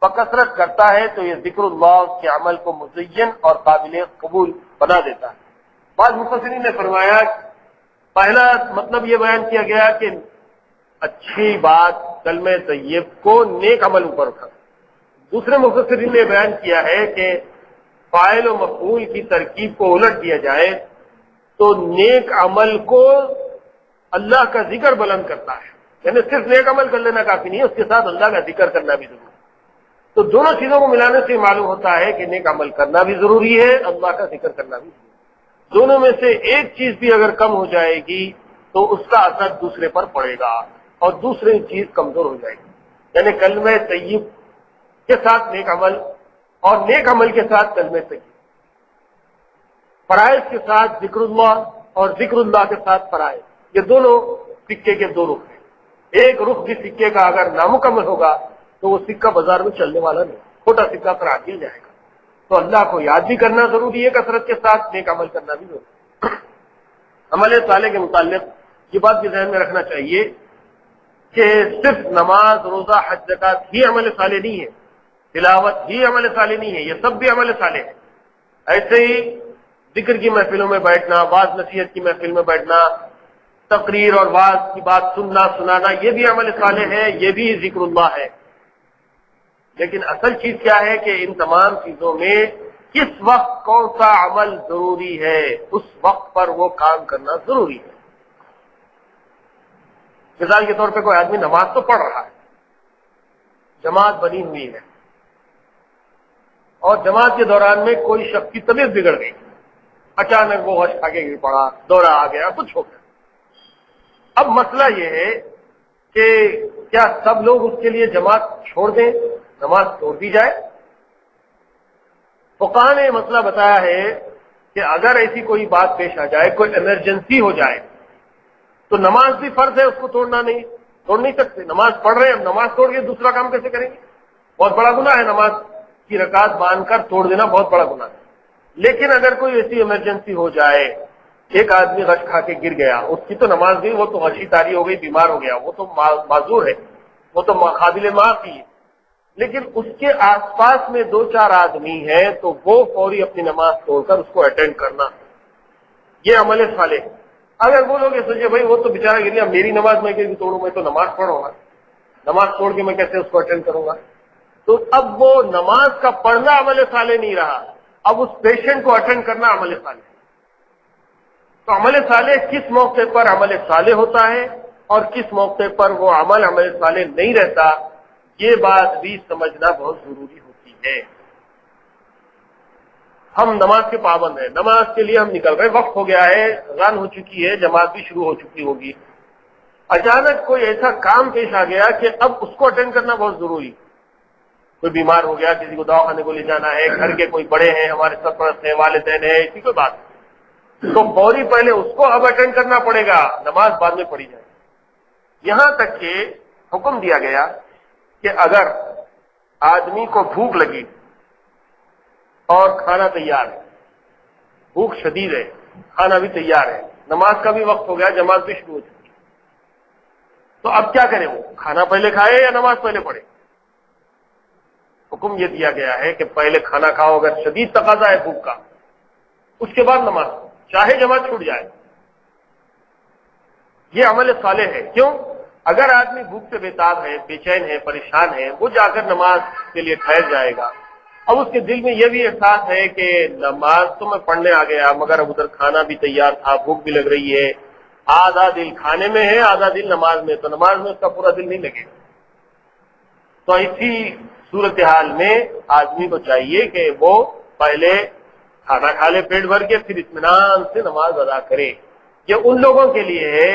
S2: بکثرت کرتا ہے تو یہ ذکر اللہ اس کے عمل کو مزین اور قابل قبول بنا دیتا ہے۔ بعض مفسرین نے فرمایا پہلا مطلب یہ بیان کیا گیا کہ اچھی بات کلمہ طیب کو نیک عمل اوپر اٹھا۔ دوسرے مفسرین نے بیان کیا ہے کہ فاعل و مفعول کی ترکیب کو الٹ دیا جائے تو نیک عمل کو اللہ کا ذکر بلند کرتا ہے، یعنی صرف نیک عمل کر لینا کافی نہیں ہے، اس کے ساتھ اللہ کا ذکر کرنا بھی ضروری ہے۔ تو دونوں چیزوں کو ملانے سے معلوم ہوتا ہے کہ نیک عمل کرنا بھی ضروری ہے، اللہ کا ذکر کرنا بھی ضروری ہے۔ دونوں میں سے ایک چیز بھی اگر کم ہو جائے گی تو اس کا اثر دوسرے پر پڑے گا اور دوسری چیز کمزور ہو جائے گی، یعنی کلمہ طیب کے ساتھ نیک عمل اور نیک عمل کے ساتھ کلمہ طیب، فرائض کے ساتھ ذکر اللہ اور ذکر اللہ کے ساتھ فرائض، یہ دونوں سکے کے دو رخ ہیں۔ ایک رخ بھی سکے کا اگر نامکمل ہوگا تو وہ سکہ بازار میں چلنے والا نہیں، چھوٹا سکہ قرار دیا جائے گا۔ تو اللہ کو یاد بھی کرنا ضروری ہے کثرت کے ساتھ، نیک عمل کرنا بھی ضروری ہے۔ عمل صالح کے متعلق یہ بات بھی ذہن میں رکھنا چاہیے کہ صرف نماز، روزہ، حج، زکات ہی عمل صالح نہیں ہے، تلاوت ہی عمل صالح نہیں ہے، یہ سب بھی عمل صالح ہے۔ ایسے ہی ذکر کی محفلوں میں بیٹھنا، واعظ نصیحت کی محفل میں بیٹھنا، تقریر اور واعظ کی بات سننا سنانا، یہ بھی عمل صالح ہے، یہ بھی ذکر اللہ ہے۔ لیکن اصل چیز کیا ہے کہ ان تمام چیزوں میں کس وقت کون سا عمل ضروری ہے، اس وقت پر وہ کام کرنا ضروری ہے۔ مثال کے طور پہ کوئی آدمی نماز تو پڑھ رہا ہے، جماعت بنی ہوئی ہے اور جماعت کے دوران میں کوئی شخص کی طبیعت بگڑ گئی، اچانک وہ ہوش کھا کے گر پڑا، دورہ آ گیا، کچھ ہو گیا۔ اب مسئلہ یہ ہے کہ کیا سب لوگ اس کے لیے جماعت چھوڑ دیں، نماز چھوڑ دی جائے؟ فقہاء نے مسئلہ بتایا ہے کہ اگر ایسی کوئی بات پیش آ جائے، کوئی ایمرجنسی ہو جائے تو نماز بھی فرض ہے، اس کو توڑ نہیں سکتے۔ نماز پڑھ رہے ہیں، اب نماز توڑ کے دوسرا کام کیسے کریں گے؟ بہت بڑا گناہ ہے، نماز کی رکعت باندھ کر توڑ دینا بہت بڑا گناہ ہے۔ لیکن اگر کوئی ایسی ایمرجنسی ہو جائے، ایک آدمی غش کھا کے گر گیا، اس کی تو نماز نہیں، وہ تو غشی تاری ہو گئی، بیمار ہو گیا، وہ تو معذور ہے، وہ تو قابل معافی ہے، لیکن اس کے آس پاس میں دو چار آدمی ہیں تو وہ فوری اپنی نماز توڑ کر اس کو اٹینڈ کرنا، یہ عمل صالح ہے۔ اگر وہ لوگ یہ سوچے بھائی وہ تو بیچارہ گر گیا، میری نماز میں کیسے توڑوں، میں تو نماز پڑھوں گا، نماز توڑ کے میں کیسے اس کو اٹینڈ کروں گا، تو اب وہ نماز کا پڑھنا عمل صالح نہیں رہا، اب اس پیشنٹ کو اٹینڈ کرنا عمل صالح ہے۔ تو عمل صالح کس موقع پر عمل صالح ہوتا ہے اور کس موقع پر وہ عمل صالح نہیں رہتا، یہ بات بھی سمجھنا بہت ضروری ہوتی ہے۔ ہم نماز کے پابند ہیں، نماز کے لیے ہم نکل رہے، وقت ہو گیا ہے، اذان ہو چکی ہے، جماعت بھی شروع ہو چکی ہوگی، اچانک کوئی ایسا کام پیش آ گیا کہ اب اس کو اٹینڈ کرنا بہت ضروری، کوئی بیمار ہو گیا، کسی کو دواخانے کو لے جانا ہے، گھر کے کوئی بڑے ہیں، ہمارے سرپرست ہیں، والدین ہیں، ایسی کوئی بات تو فوری پہلے اس کو اب اٹینڈ کرنا پڑے گا، نماز بعد میں پڑھی جائے۔ یہاں تک کہ حکم دیا گیا کہ اگر آدمی کو بھوک لگی اور کھانا تیار ہے، بھوک شدید ہے، کھانا بھی تیار ہے، نماز کا بھی وقت ہو گیا، جماعت بھی شروع ہو چکی، تو اب کیا کرے، وہ کھانا پہلے کھائے یا نماز پہلے پڑھے؟ حکم یہ دیا گیا ہے کہ پہلے کھانا کھاؤ اگر شدید تقاضا ہے بھوک کا، اس کے بعد نماز، چاہے جماعت چھوٹ جائے۔ یہ عمل صالح ہے۔ کیوں؟ اگر آدمی بھوک سے بےتاب ہے، بے چین ہے، پریشان ہے، وہ جا کر نماز کے لیے ٹھہر جائے گا، اب اس کے دل میں یہ بھی احساس ہے کہ نماز تو میں پڑھنے آ گیا مگر اب ادھر کھانا بھی تیار تھا، بھوک بھی لگ رہی ہے، آدھا دل کھانے میں ہے، آدھا دل نماز میں، تو نماز میں اس کا پورا دل نہیں لگے گا۔ تو اسی صورتحال میں آدمی کو چاہیے کہ وہ پہلے کھانا کھا لے پیٹ بھر کے، پھر اطمینان سے نماز ادا کرے۔ یہ ان لوگوں کے لیے ہے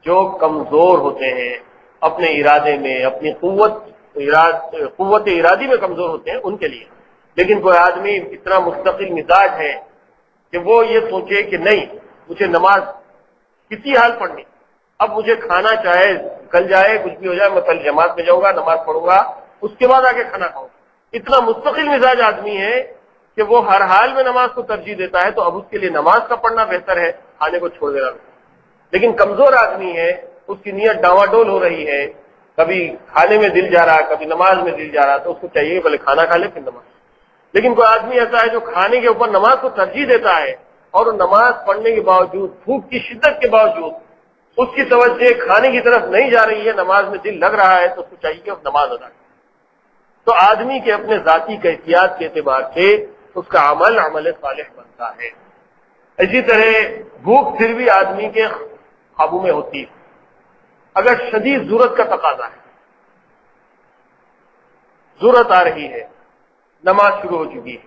S2: جو کمزور ہوتے ہیں اپنے ارادے میں، اپنی قوت ارادی میں کمزور ہوتے ہیں ان کے لیے. لیکن کوئی آدمی اتنا مستقل مزاج ہے کہ وہ یہ سوچے کہ نہیں مجھے نماز کسی حال پڑھنی، اب مجھے کھانا چاہے کل جائے کچھ بھی ہو جائے میں کل جماعت میں جاؤں گا، نماز پڑھوں گا، اس کے بعد آگے کھانا کھاؤں. اتنا مستقل مزاج آدمی ہے کہ وہ ہر حال میں نماز کو ترجیح دیتا ہے، تو اب اس کے لیے نماز کا پڑھنا بہتر ہے کھانے کو چھوڑ دینا. لیکن کمزور آدمی ہے، اس کی نیت ڈاواڈول ہو رہی ہے، کبھی کھانے میں دل جا رہا کبھی نماز میں دل جا رہا، تو اس کو چاہیے پہلے کھانا کھا لے پھر نماز. لیکن کوئی آدمی ایسا ہے جو کھانے کے اوپر نماز کو ترجیح دیتا ہے اور نماز پڑھنے کے باوجود، بھوک کی شدت کے باوجود اس کی توجہ کھانے کی طرف نہیں جا رہی ہے، نماز میں دل لگ رہا ہے، تو اس کو چاہیے کہ نماز ادا کرے. تو آدمی کے اپنے ذاتی کیفیات کے اعتبار سے اس کا عمل صالح بنتا ہے. اسی طرح بھوک پھر بھی آدمی کے قابو میں ہوتی ہے. اگر شدید ضرورت کا تقاضا ہے، ضرورت آ رہی ہے، نماز شروع ہو چکی ہے،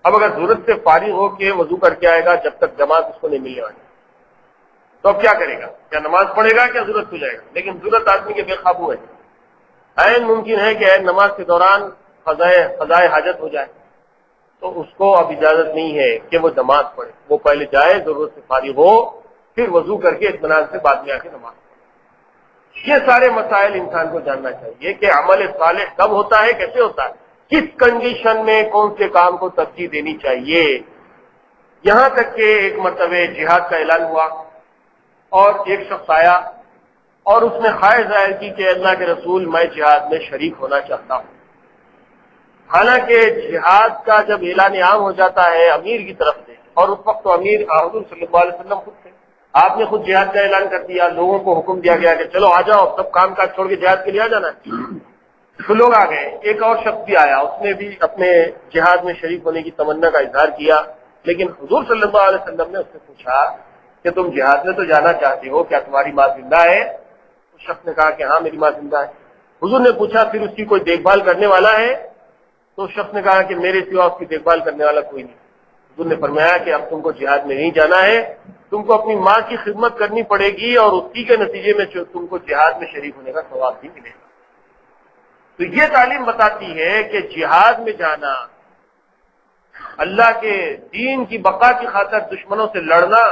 S2: اب اگر ضرورت سے فارغ ہو کے وضو کر کے آئے گا جب تک جماعت اس کو نہیں ملنے والی، تو اب کیا کرے گا؟ کیا نماز پڑھے گا؟ کیا ضرورت ہو جائے گا؟ لیکن ضرورت آدمی کے بے قابو ہے. عین ممکن ہے کہ نماز کے دوران قضائے حاجت ہو جائے، تو اس کو اب اجازت نہیں ہے کہ وہ نماز پڑھے. وہ پہلے جائے، ضرورت سے فارغ ہو، پھر وضو کر کے اطمینان سے بعد میں آ کے نماز پڑھے. یہ سارے مسائل انسان کو جاننا چاہیے کہ عمل صالح کب ہوتا ہے، کیسے ہوتا ہے، کس کنڈیشن میں کون سے کام کو ترجیح دینی چاہیے. یہاں تک کہ ایک مرتبہ جہاد کا اعلان ہوا اور ایک شخص آیا اور اس نے خواہش ظاہر کی کہ اللہ کے رسول میں جہاد میں شریک ہونا چاہتا ہوں. حالانکہ جہاد کا جب اعلان عام ہو جاتا ہے امیر کی طرف سے، اور اس وقت تو امیر حضور صلی اللہ علیہ وسلم خود تھے، آپ نے خود جہاد کا اعلان کر دیا، لوگوں کو حکم دیا گیا کہ چلو آ جاؤ، سب کام کاج چھوڑ کے جہاد کے لیے آ جانا ہے. تو لوگ آ گئے. ایک اور شخص بھی آیا، اس نے بھی اپنے جہاد میں شریک ہونے کی تمنا کا اظہار کیا، لیکن حضور صلی اللہ علیہ وسلم نے اس سے پوچھا کہ تم جہاد میں تو جانا چاہتے ہو، کیا تمہاری ماں زندہ ہے؟ اس شخص نے کہا کہ ہاں میری ماں زندہ ہے. حضور نے پوچھا پھر اس کی کوئی دیکھ بھال کرنے والا ہے؟ تو اس شخص نے کہا کہ میرے سوا اس کی دیکھ بھال کرنے والا کوئی نہیں. حضور نے فرمایا کہ اب تم کو جہاد میں نہیں جانا ہے، تم کو اپنی ماں کی خدمت کرنی پڑے گی، اور اسی کے نتیجے میں تم کو جہاد میں شریک ہونے کا ثواب بھی ملے گا. تو یہ تعلیم بتاتی ہے کہ جہاد میں جانا، اللہ کے دین کی بقا کی خاطر دشمنوں سے لڑنا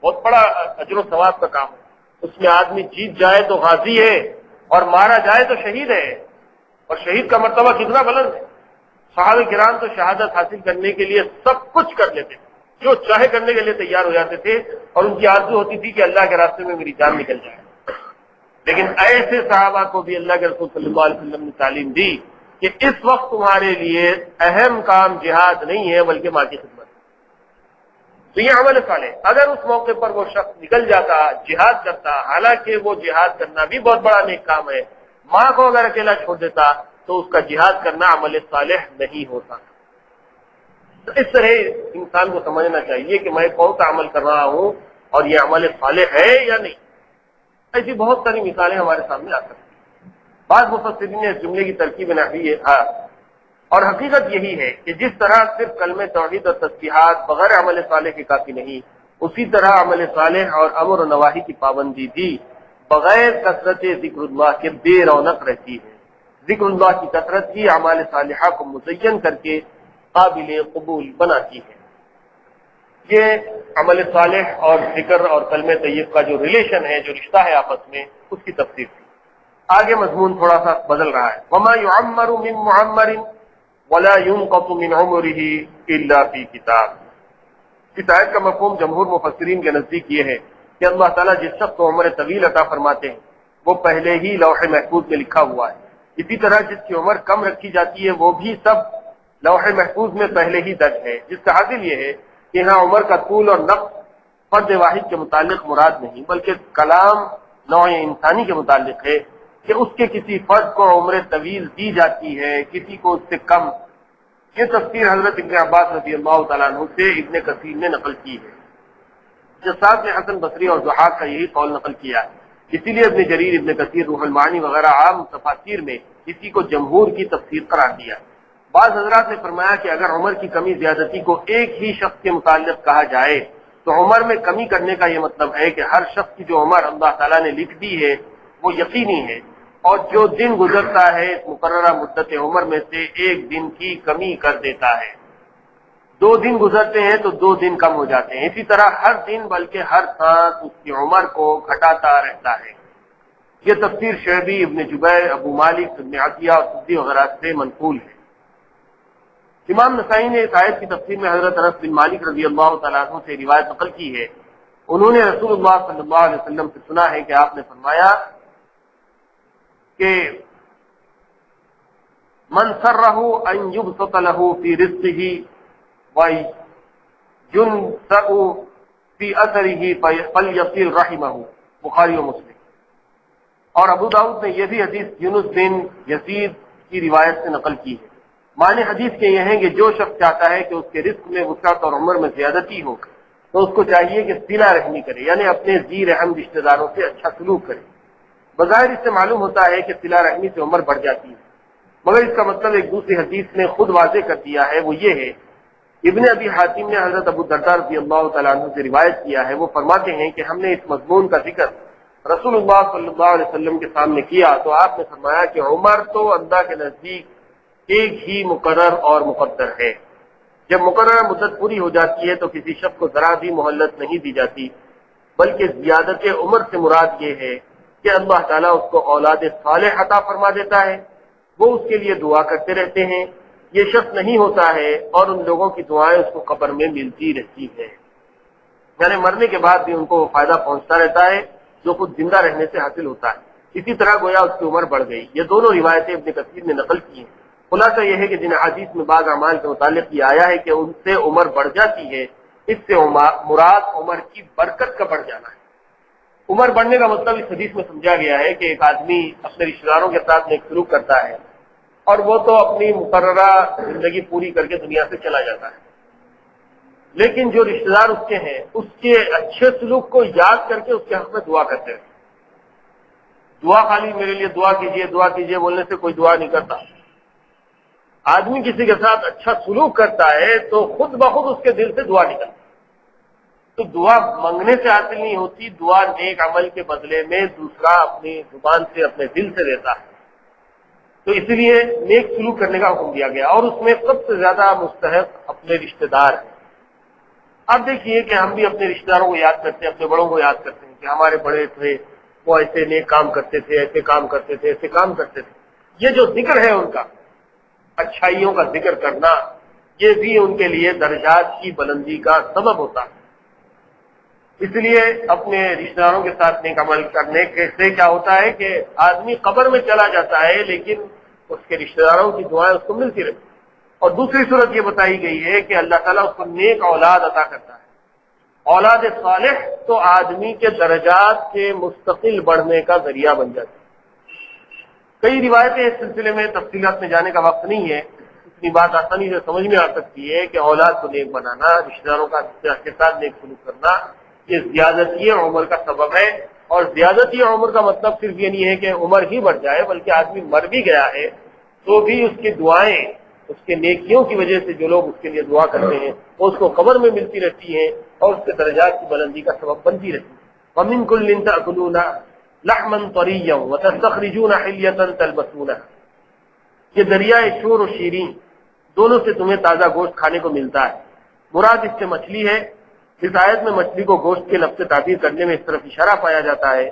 S2: بہت بڑا اجر و ثواب کا کام ہے. اس میں آدمی جیت جائے تو غازی ہے اور مارا جائے تو شہید ہے، اور شہید کا مرتبہ کتنا بلند ہے. صحابہ کرام تو شہادت حاصل کرنے کے لیے سب کچھ کر لیتے تھے، جو چاہے کرنے کے لیے تیار ہو جاتے تھے، اور ان کی آرزو ہوتی تھی کہ اللہ کے راستے میں میری جان نکل جائے. لیکن ایسے صحابہ کو بھی اللہ کے رسول صلی اللہ علیہ وسلم نے تعلیم دی کہ اس وقت تمہارے لیے اہم کام جہاد نہیں ہے بلکہ ماں کی خدمت. تو یہ عمل صالح. اگر اس موقع پر وہ شخص نکل جاتا، جہاد کرتا، حالانکہ وہ جہاد کرنا بھی بہت بڑا نیک کام ہے، ماں کو اگر اکیلا چھوڑ دیتا تو اس کا جہاد کرنا عمل صالح نہیں ہوتا. تو اس طرح انسان کو سمجھنا چاہیے کہ میں کون سا عمل کر رہا ہوں اور یہ عمل صالح ہے یا نہیں. ایسی بہت ساری مثالیں ہمارے سامنے آ سکتی ہیں. بعض مفسرین نے اس جملے کی ترکیب نحوی ہے، اور حقیقت یہی ہے کہ جس طرح صرف کلمہ توحید اور تسبیحات بغیر عمل صالح کے کافی نہیں، اسی طرح عمل صالح اور امر و نواہی کی پابندی بھی بغیر کثرت ذکر اللہ کے بے رونق رہتی ہے. ذکر اللہ کی کثرت ہی اعمال صالحہ کو مزین کر کے قابل قبول بناتی ہے. یہ عمل صالح اور ذکر اور کلمہ طیب کا جو ریلیشن ہے، جو رشتہ ہے آپس میں، اس کی تفسیر تھی. آگے مضمون تھوڑا سا بدل رہا ہے. وما يعمر من معمر ولا ينقص من عمره الا في کتاب. اس آیت کا مفہوم جمہور مفسرین کے نزدیک یہ ہے کہ اللہ تعالیٰ جس شخص کو عمر طویل عطا فرماتے ہیں وہ پہلے ہی لوح محفوظ میں لکھا ہوا ہے. اسی طرح جس کی عمر کم رکھی جاتی ہے وہ بھی سب لوح محفوظ میں پہلے ہی درج ہے. جس کا حاصل یہ ہے کہ یہاں عمر کا طول اور نقص فرد واحد کے متعلق مراد نہیں، بلکہ کلام نوع انسانی کے متعلق ہے کہ اس کے کسی فرد کو عمر طویل دی جاتی ہے، کسی کو اس سے کم. یہ تفسیر حضرت ابن عباس رضی اللہ تعالیٰ عنہ سے ابن کثیر نے نقل کی ہے. جساس نے حسن بصری اور ضحاک کا یہی قول نقل کیا ہے. اسی لیے ابن جریر، ابن کثیر، روح المعانی وغیرہ عام تفاسیر میں اسی کو جمہور کی تفسیر قرار دیا. بعض حضرات نے فرمایا کہ اگر عمر کی کمی زیادتی کو ایک ہی شخص کے متعلق کہا جائے تو عمر میں کمی کرنے کا یہ مطلب ہے کہ ہر شخص کی جو عمر اللہ تعالیٰ نے لکھ دی ہے وہ یقینی ہے، اور جو دن گزرتا ہے اس مقررہ مدت عمر میں سے ایک دن کی کمی کر دیتا ہے۔ 2 دن گزرتے ہیں تو 2 دن کم ہو جاتے ہیں، اسی طرح ہر دن بلکہ ہر سانس اس کی عمر کو گھٹاتا رہتا ہے۔ یہ تفسیر شعبی، ابن جبیر، ابو مالک، ابن عطیہ اور سدی وغیرہ سے منقول ہے۔ امام نسائی نے اس آیت کی تفسیر میں حضرت انس بن مالک رضی اللہ تعالیٰ عنہ سے روایت نقل کی ہے، انہوں نے رسول اللہ صلی اللہ علیہ وسلم سے سنا ہے کہ آپ نے فرمایا کہ من سرہ ان یبسط له فی رزقہ وینسأ فی اثرہ فلیصل رحمہ، بخاری و مسلم۔ اور ابو داؤد نے یہ بھی حدیث یونس بن یزید کی روایت سے نقل کی ہے۔ معنی حدیث کے یہ ہیں کہ جو شخص چاہتا ہے کہ اس کے رزق میں وسعت اور عمر میں زیادتی ہو تو اس کو چاہیے کہ صلہ رحمی کرے، یعنی اپنے ذی رحم رشتہ داروں سے اچھا سلوک کرے۔ بظاہر اس سے معلوم ہوتا ہے کہ صلہ رحمی سے عمر بڑھ جاتی ہے، مگر اس کا مطلب ایک دوسری حدیث نے خود واضح کر دیا ہے، وہ یہ ہے، ابن ابی حاتم نے حضرت ابو درداء رضی اللہ تعالیٰ عنہ سے روایت کیا ہے، وہ فرماتے ہیں کہ ہم نے اس مضمون کا ذکر رسول اللہ صلی اللہ علیہ وسلم کے سامنے کیا تو آپ نے فرمایا کہ عمر تو اللہ کے نزدیک ایک ہی مقرر اور مقدر ہے۔ جب مقررہ مدت پوری ہو جاتی ہے تو کسی شخص کو ذرا بھی مہلت نہیں دی جاتی، بلکہ زیادت عمر سے مراد یہ ہے کہ اللہ تعالیٰ اس کو اولاد صالح عطا فرما دیتا ہے، وہ اس کے لیے دعا کرتے رہتے ہیں، یہ شخص نہیں ہوتا ہے اور ان لوگوں کی دعائیں اس کو قبر میں ملتی رہتی ہیں، یعنی مرنے کے بعد بھی ان کو فائدہ پہنچتا رہتا ہے جو خود زندہ رہنے سے حاصل ہوتا ہے۔ اسی طرح گویا اس کی عمر بڑھ گئی۔ یہ دونوں روایتیں ابن کثیر نے نقل کی ہیں۔ خلاصہ یہ ہے کہ جن حدیث میں بعض اعمال کے متعلق یہ آیا ہے کہ ان سے عمر بڑھ جاتی ہے، اس سے مراد عمر کی برکت کا بڑھ جانا ہے۔ عمر بڑھنے کا مطلب اس حدیث میں سمجھا گیا ہے کہ ایک آدمی اپنے رشتہ داروں کے ساتھ نیک سلوک کرتا ہے اور وہ تو اپنی مقررہ زندگی پوری کر کے دنیا سے چلا جاتا ہے، لیکن جو رشتہ دار اس کے ہیں اس کے اچھے سلوک کو یاد کر کے اس کے حق میں دعا کرتے ہیں۔ دعا خالی میرے لیے دعا کیجئے بولنے سے کوئی دعا نہیں کرتا۔ آدمی کسی کے ساتھ اچھا سلوک کرتا ہے تو خود بخود اس کے دل سے دعا نکلتی۔ تو دعا منگنے سے حاصل نہیں ہوتی، دعا نیک عمل کے بدلے میں دوسرا اپنی زبان سے اپنے دل سے دیتا ہے۔ تو اس لیے نیک سلوک کرنے کا حکم دیا گیا، اور اس میں سب سے زیادہ مستحق اپنے رشتہ دار ہیں۔ اب دیکھیے کہ ہم بھی اپنے رشتہ داروں کو یاد کرتے ہیں، اپنے بڑوں کو یاد کرتے ہیں کہ ہمارے بڑے تھے، وہ ایسے نیک کام کرتے تھے، ایسے کام کرتے تھے، ایسے کام کرتے تھے۔ یہ جو ذکر ہے ان کا، اچھائیوں کا ذکر کرنا، یہ بھی ان کے لیے درجات کی بلندی کا سبب ہوتا ہے۔ اس لیے اپنے رشتہ داروں کے ساتھ نیک عمل کرنے سے کیا ہوتا ہے کہ آدمی قبر میں چلا جاتا ہے لیکن اس کے رشتہ داروں کی دعائیں اس کو ملتی رہتی۔ اور دوسری صورت یہ بتائی گئی ہے کہ اللہ تعالیٰ اس کو نیک اولاد عطا کرتا ہے۔ اولاد صالح تو آدمی کے درجات کے مستقل بڑھنے کا ذریعہ بن جاتی ہے۔ کئی روایتیں اس سلسلے میں تفصیلات میں جانے کا وقت نہیں ہے، اتنی بات آسانی سے سمجھ میں آ سکتی ہے کہ اولاد کو نیک بنانا، رشتہ داروں کے ساتھ نیک سلوک کرنا، یہ زیادتی عمر کا سبب ہے۔ اور زیادتی عمر کا مطلب صرف یہ نہیں ہے کہ عمر ہی بڑھ جائے، بلکہ آدمی مر بھی گیا ہے تو بھی اس کی دعائیں، اس کے نیکیوں کی وجہ سے جو لوگ اس کے لیے دعا کرتے ہیں وہ اس کو قبر میں ملتی رہتی ہیں اور اس کے درجات کی بلندی کا سبب بنتی رہتی ہے۔ وَمِن كُلٍّ تَأْكُلُونَ لَحْمًا طَرِيًّا وَتَسْتَخْرِجُونَ حِلْيَةً تَلْبَسُونَهَا، یہ دریائے شور و شیریں دونوں سے تمہیں تازہ گوشت کھانے کو ملتا ہے۔ مراد اس سے مچھلی ہے۔ اس آیت میں مچھلی کو گوشت کے لفظ سے تعبیر کرنے میں اس طرف اشارہ پایا جاتا ہے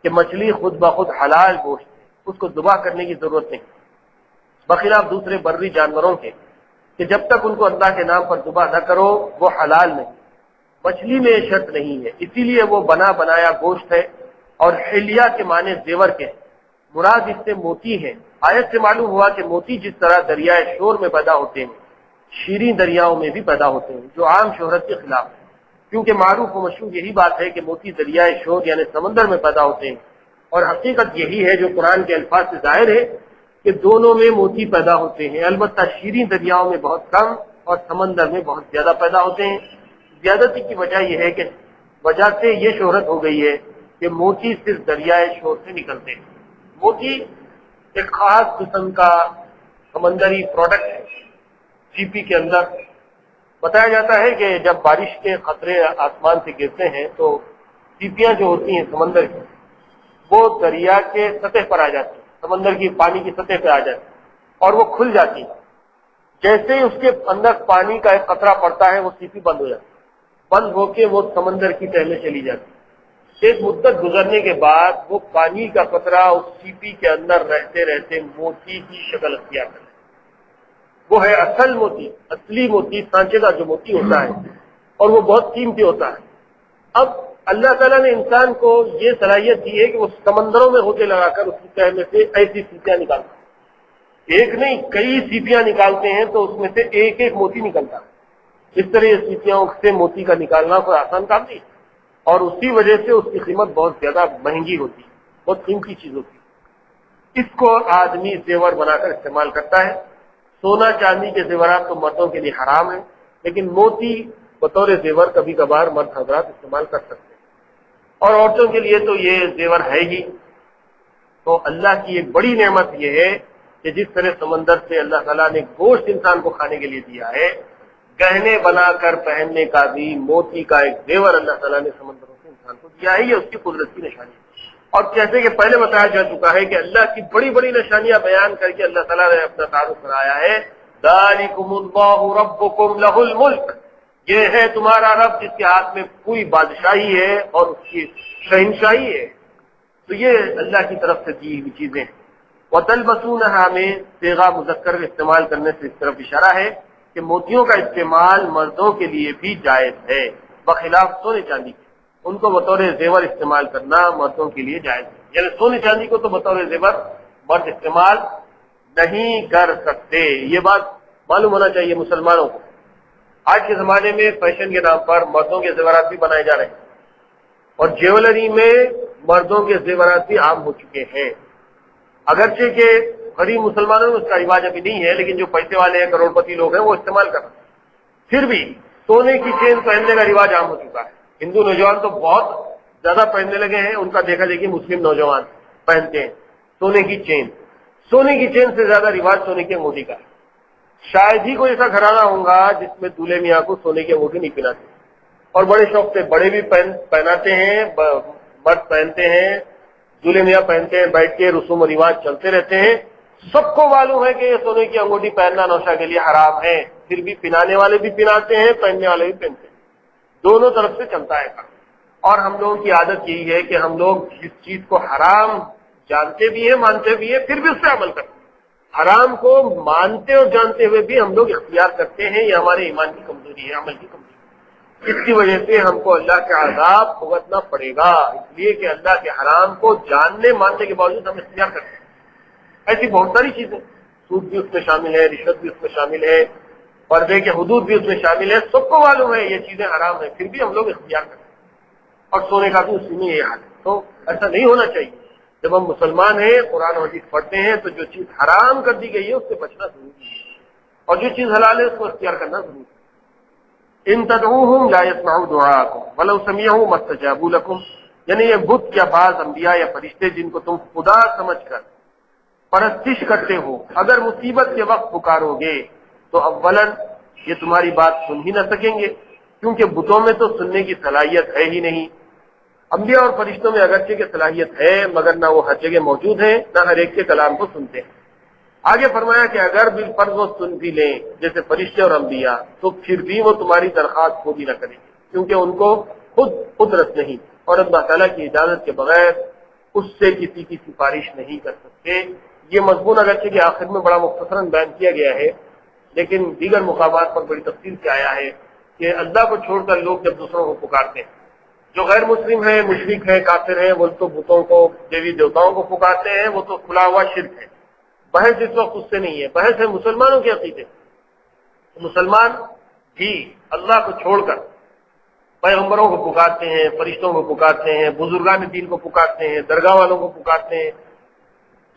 S2: کہ مچھلی خود بخود حلال گوشت ہے، اس کو ذبح کرنے کی ضرورت نہیں، بخلاف دوسرے بری جانوروں کے کہ جب تک ان کو اللہ کے نام پر ذبح نہ کرو وہ حلال نہیں۔ مچھلی میں یہ شرط نہیں ہے، اسی لیے وہ بنا بنایا گوشت ہے۔ اور حلیہ کے معنی زیور کے، مراد اس سے موتی ہے۔ آیت سے معلوم ہوا کہ موتی جس طرح دریائے شور میں پیدا ہوتے ہیں، شیریں دریاؤں میں بھی پیدا ہوتے ہیں، جو عام شہرت کے خلاف ہے، کیونکہ معروف و مشہور یہی بات ہے کہ موتی دریائے شور یعنی سمندر میں پیدا ہوتے ہیں، اور حقیقت یہی ہے جو قرآن کے الفاظ سے ظاہر ہے کہ دونوں میں موتی پیدا ہوتے ہیں، البتہ شیریں دریاؤں میں بہت کم اور سمندر میں بہت زیادہ پیدا ہوتے ہیں۔ زیادتی کی وجہ یہ ہے کہ وجہ سے یہ شہرت ہو گئی ہے کہ موتی صرف دریائے شور سے نکلتے ہیں۔ موتی ایک خاص قسم کا سمندری پروڈکٹ ہے، جی پی کے اندر بتایا جاتا ہے کہ جب بارش کے قطرے آسمان سے گرتے ہیں تو سیپیاں جو ہوتی ہیں سمندر کی وہ دریا کے سطح پر آ جاتی ہیں، سمندر کی پانی کی سطح پہ آ جاتی ہیں اور وہ کھل جاتی ہیں۔ جیسے ہی اس کے اندر پانی کا ایک قطرہ پڑتا ہے وہ سیپی بند ہو جاتی ہے، بند ہو کے وہ سمندر کی تہہ میں چلی جاتی ہے۔ ایک مدت گزرنے کے بعد وہ پانی کا قطرہ اس سیپی کے اندر رہتے رہتے موتی کی شکل اختیار کرتا ہے۔ وہ ہے اصل موتی، اصلی موتی، سانچے کا جو موتی ہوتا ہے، اور وہ بہت قیمتی ہوتا ہے۔ اب اللہ تعالیٰ نے انسان کو یہ صلاحیت دی ہے کہ وہ سمندروں میں ہوتے لگا کر اس کی تہہ میں سے ایسی سیپیاں نکالتا ہے، ایک نہیں کئی سیپیاں نکالتے ہیں تو اس میں سے ایک ایک موتی نکلتا ہے۔ اس طرح یہ سیپیاں سے موتی کا نکالنا کوئی آسان کام نہیں، اور اسی وجہ سے اس کی قیمت بہت زیادہ مہنگی ہوتی ہے، بہت قیمتی چیز ہوتی ہے۔ اس کو آدمی زیور بنا کر استعمال کرتا ہے۔ سونا چاندی کے زیورات تو مردوں کے لیے حرام ہیں، لیکن موتی بطور زیور کبھی کبھار مرد حضرات استعمال کر سکتے ہیں، اور عورتوں کے لیے تو یہ زیور ہے ہی۔ تو اللہ کی ایک بڑی نعمت یہ ہے کہ جس طرح سمندر سے اللہ تعالیٰ نے گوشت انسان کو کھانے کے لیے دیا ہے، گہنے بنا کر پہننے کا بھی موتی کا ایک زیور اللہ تعالیٰ نے سمندروں سے انسان کو دیا ہے۔ یہ اس کی قدرت کی نشانی ہے۔ اور جیسے کہ پہلے بتایا جا چکا ہے کہ اللہ کی بڑی بڑی نشانیاں بیان کر کے اللہ تعالیٰ نے اپنا تعارف کرایا ہے، ذالکم اللہ ربکم لہ الملک، یہ ہے تمہارا رب جس کے ہاتھ میں پوری بادشاہی ہے اور اس کی شہنشاہی ہے۔ تو یہ اللہ کی طرف سے دی ہوئی چیزیں ہیں۔ وَتَلْبَسُونَهَا میں صیغہ مذکر استعمال کرنے سے اس طرف اشارہ ہے کہ موتیوں کا استعمال مردوں کے لیے بھی جائز ہے، بخلاف سونے چاندی کے۔ ان کو بطور زیور استعمال کرنا مردوں کے لیے جائز ہے، یعنی سونے چاندی کو تو بطور زیور مرد استعمال نہیں کر سکتے۔ یہ بات معلوم ہونا چاہیے مسلمانوں کو۔ آج کے زمانے میں فیشن کے نام پر مردوں کے زیورات بھی بنائے جا رہے ہیں، اور جیولری میں مردوں کے زیورات بھی عام ہو چکے ہیں۔ اگرچہ کہ غریب مسلمانوں میں اس کا رواج ابھی نہیں ہے، لیکن جو پیسے والے ہیں، کروڑ پتی لوگ ہیں، وہ استعمال کر رہے ہیں۔ پھر بھی سونے کی چین پہننے کا رواج عام ہو چکا ہے۔ ہندو نوجوان تو بہت زیادہ پہننے لگے ہیں، ان کا دیکھا دیکھی مسلم نوجوان پہنتے ہیں سونے کی چین۔ سونے کی چین سے زیادہ رواج سونے کی انگوٹھی کا ہے۔ شاید ہی کوئی ایسا گھرانہ ہوگا جس میں دولہے میاں کو سونے کی انگوٹھی نہیں پہناتے، اور بڑے شوق سے بڑے بھی پہناتے ہیں، مرد پہنتے ہیں، دولہے میاں پہنتے ہیں، بیٹھ کے رسوم و رواج چلتے رہتے ہیں۔ سب کو معلوم ہے کہ یہ سونے کی انگوٹھی پہننا نوشہ کے لیے حرام ہے، پھر بھی پہنانے والے بھی پہناتے ہیں، پہننے والے بھی پہنتے ہیں، دونوں طرف سے چلتا ہے کام۔ اور ہم لوگوں کی عادت یہی ہے کہ ہم لوگ جس چیز کو حرام جانتے بھی ہیں، مانتے بھی ہیں، پھر بھی اس پہ عمل کرتے ہیں۔ حرام کو مانتے اور جانتے ہوئے بھی ہم لوگ اختیار کرتے ہیں، یہ ہمارے ایمان کی کمزوری ہے، عمل کی کمزوری ہے۔ اس کی وجہ سے ہم کو اللہ کے عذاب بھگتنا پڑے گا، اس لیے کہ اللہ کے حرام کو جاننے ماننے کے باوجود ہم اختیار کرتے ہیں۔ ایسی بہت ساری چیزیں، سود بھی اس میں شامل ہے، رشوت بھی اس میں شامل ہے، پردے کے حدود بھی اس میں شامل ہے، سب کو معلوم ہے یہ چیزیں حرام ہیں، پھر بھی ہم لوگ اختیار کرتے ہیں۔ اور سونے کا بھی اسی میں یہ حال ہے۔ تو ایسا نہیں ہونا چاہیے۔ جب ہم مسلمان ہیں، قرآن و حدیث پڑھتے ہیں، تو جو چیز حرام کر دی گئی ہے اس سے بچنا ضروری ہے، اور جو چیز حلال ہے اس کو اختیار کرنا ضروری ہے۔ ان تدعوہم لا یسمعوا دعاءکم ولو سمعوا ما استجابوا لکم، یعنی یہ بت یا بعض انبیاء یا فرشتے جن کو تم خدا سمجھ کر پرستش کرتے ہو، اگر مصیبت کے وقت پکارو گے تو اولاً یہ تمہاری بات سن ہی نہ سکیں گے، کیونکہ بتوں میں تو سننے کی صلاحیت ہے ہی نہیں۔ انبیاء اور فرشتوں میں اگرچہ کی صلاحیت ہے، مگر نہ وہ ہر جگہ موجود ہیں، نہ ہر ایک کے کلام کو سنتے ہیں۔ آگے فرمایا کہ اگر بالفرض وہ سن بھی لیں جیسے فرشتے اور انبیاء، تو پھر بھی وہ تمہاری درخواست خود ہی نہ کریں گے، کیونکہ ان کو خود قدرت نہیں، اور اللہ تعالیٰ کی اجازت کے بغیر اس سے کسی کی سفارش نہیں کر سکتے۔ یہ مضمون اگرچہ کہ آخر میں بڑا مختصراً بیان کیا گیا ہے، لیکن دیگر مقامات پر بڑی تفصیل سے آیا ہے کہ اللہ کو چھوڑ کر لوگ جب دوسروں کو پکارتے ہیں، جو غیر مسلم ہیں، مشرک ہیں، کافر ہیں، وہ تو بتوں کو، دیوی دیوتاؤں کو پکارتے ہیں، وہ تو کھلا ہوا شرک ہے۔ بحث اس وقت اس سے نہیں ہے، بحث ہے مسلمانوں کے عقیدے۔ مسلمان بھی اللہ کو چھوڑ کر پیغمبروں کو پکارتے ہیں، فرشتوں کو پکارتے ہیں، بزرگان دین کو پکارتے ہیں، درگاہ والوں کو پکارتے ہیں۔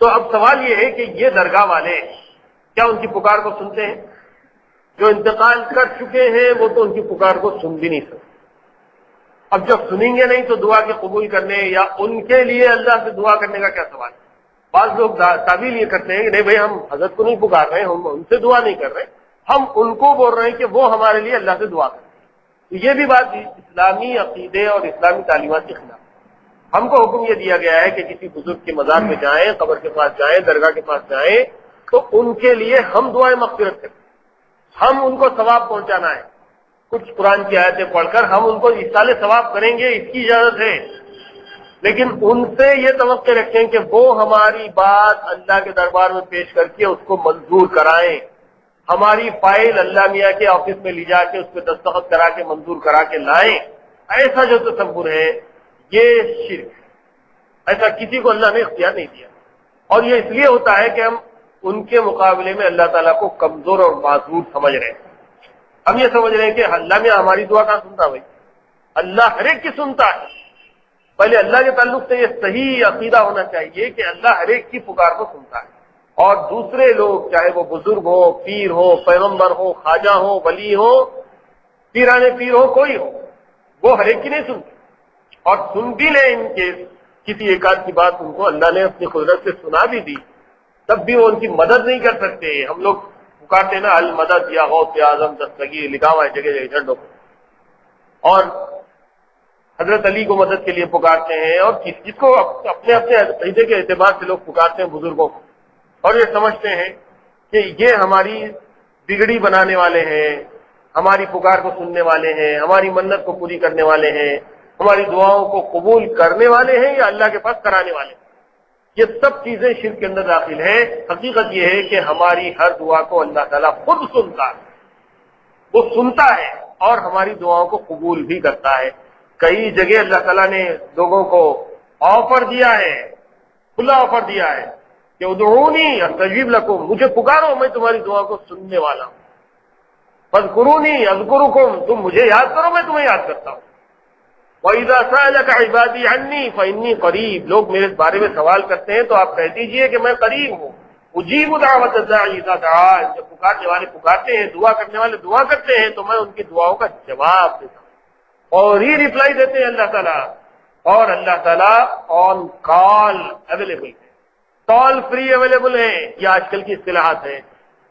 S2: تو اب سوال یہ ہے کہ یہ درگاہ والے کیا ان کی پکار کو سنتے ہیں؟ جو انتقال کر چکے ہیں وہ تو ان کی پکار کو سن بھی نہیں سکتے۔ اب جب سنیں گے نہیں تو دعا کے قبول کرنے یا ان کے لیے اللہ سے دعا کرنے کا کیا سوال ہے؟ بعض لوگ تعبیر یہ کرتے ہیں کہ نہیں بھائی، ہم حضرت کو نہیں پکار رہے، ہم ان سے دعا نہیں کر رہے، ہم ان کو بول رہے ہیں کہ وہ ہمارے لیے اللہ سے دعا کریں. تو یہ بھی بات اسلامی عقیدے اور اسلامی تعلیمات کے خلاف. ہم کو حکم یہ دیا گیا ہے کہ کسی بزرگ کے مزار میں جائیں، قبر کے پاس جائیں، درگاہ کے پاس جائیں تو ان کے لیے ہم دعائیں مغفرت کریں، ہم ان کو ثواب پہنچانا ہے. کچھ قرآن کی آیتیں پڑھ کر ہم ان کو ایصال ثواب کریں گے، اس کی اجازت ہے، لیکن ان سے یہ توقع رکھیں کہ وہ ہماری بات اللہ کے دربار میں پیش کر کے اس کو منظور کرائیں. ہماری فائل اللہ میاں کے آفس میں لے جا کے اس پہ دستخط کرا کے منظور کرا کے لائیں. ایسا جو تصور ہے یہ شرک ہے. ایسا کسی کو اللہ نے اختیار نہیں دیا، اور یہ اس لیے ہوتا ہے کہ ہم ان کے مقابلے میں اللہ تعالیٰ کو کمزور اور معذور سمجھ رہے ہیں. ہم یہ سمجھ رہے ہیں کہ اللہ میں ہماری دعا کہاں سنتا؟ بھائی اللہ ہر ایک کی سنتا ہے. پہلے اللہ کے تعلق سے یہ صحیح عقیدہ ہونا چاہیے کہ اللہ ہر ایک کی پکار کو سنتا ہے، اور دوسرے لوگ چاہے وہ بزرگ ہو، پیر ہو، پیغمبر ہو، خواجہ ہو، ولی ہو، پیرانے پیر ہو، کوئی ہو، وہ ہر ایک کی نہیں سنتے. اور سن بھی لیں ان کے کسی ایک آدھ کی بات ان کو اللہ نے اپنی قدرت سے سنا بھی دی، تب بھی وہ ان کی مدد نہیں کر سکتے. ہم لوگ پکارتے نا المدد یا غوث اعظم دستگیر، لکھا ہوا ہے جگہ جگہ جھنڈوں کو، اور حضرت علی کو مدد کے لیے پکارتے ہیں، اور جس کو اپنے اپنے عقیدے کے اعتبار سے لوگ پکارتے ہیں بزرگوں کو، اور یہ سمجھتے ہیں کہ یہ ہماری بگڑی بنانے والے ہیں، ہماری پکار کو سننے والے ہیں، ہماری منت کو پوری کرنے والے ہیں، ہماری دعاؤں کو قبول کرنے والے ہیں، یا اللہ کے پاس کرانے والے ہیں. یہ سب چیزیں شرک کے اندر داخل ہیں. حقیقت یہ ہے کہ ہماری ہر دعا کو اللہ تعالیٰ خود سنتا ہے، وہ سنتا ہے اور ہماری دعاؤں کو قبول بھی کرتا ہے. کئی جگہ اللہ تعالیٰ نے لوگوں کو آفر دیا ہے، کھلا آفر دیا ہے کہ ادعونی استجیب لکم، مجھے پکارو میں تمہاری دعا کو سننے والا ہوں. فاذکرونی اذکرکم، تم مجھے یاد کرو میں تمہیں یاد کرتا ہوں. وَإِذَا سَأَلَكَ عِبَادِي عَنِّي فَإِنِّي قَرِيبٌ، لوگ میرے بارے میں سوال کرتے ہیں تو آپ کہہ دیجئے کہ میں قریب ہوں. اجیب دعوت الداعی اذا دعان، جب پکارنے والے پکارتے ہیں، دعا کرنے والے دعا کرتے ہیں تو میں ان کی دعاؤں کا جواب دیتا ہوں، اور ہی ریپلائی دیتے ہیں اللہ تعالیٰ. اور اللہ تعالیٰ آن کال اویلیبل ہے، کال فری اویلیبل ہے. یہ آج کل کی اصطلاحات ہیں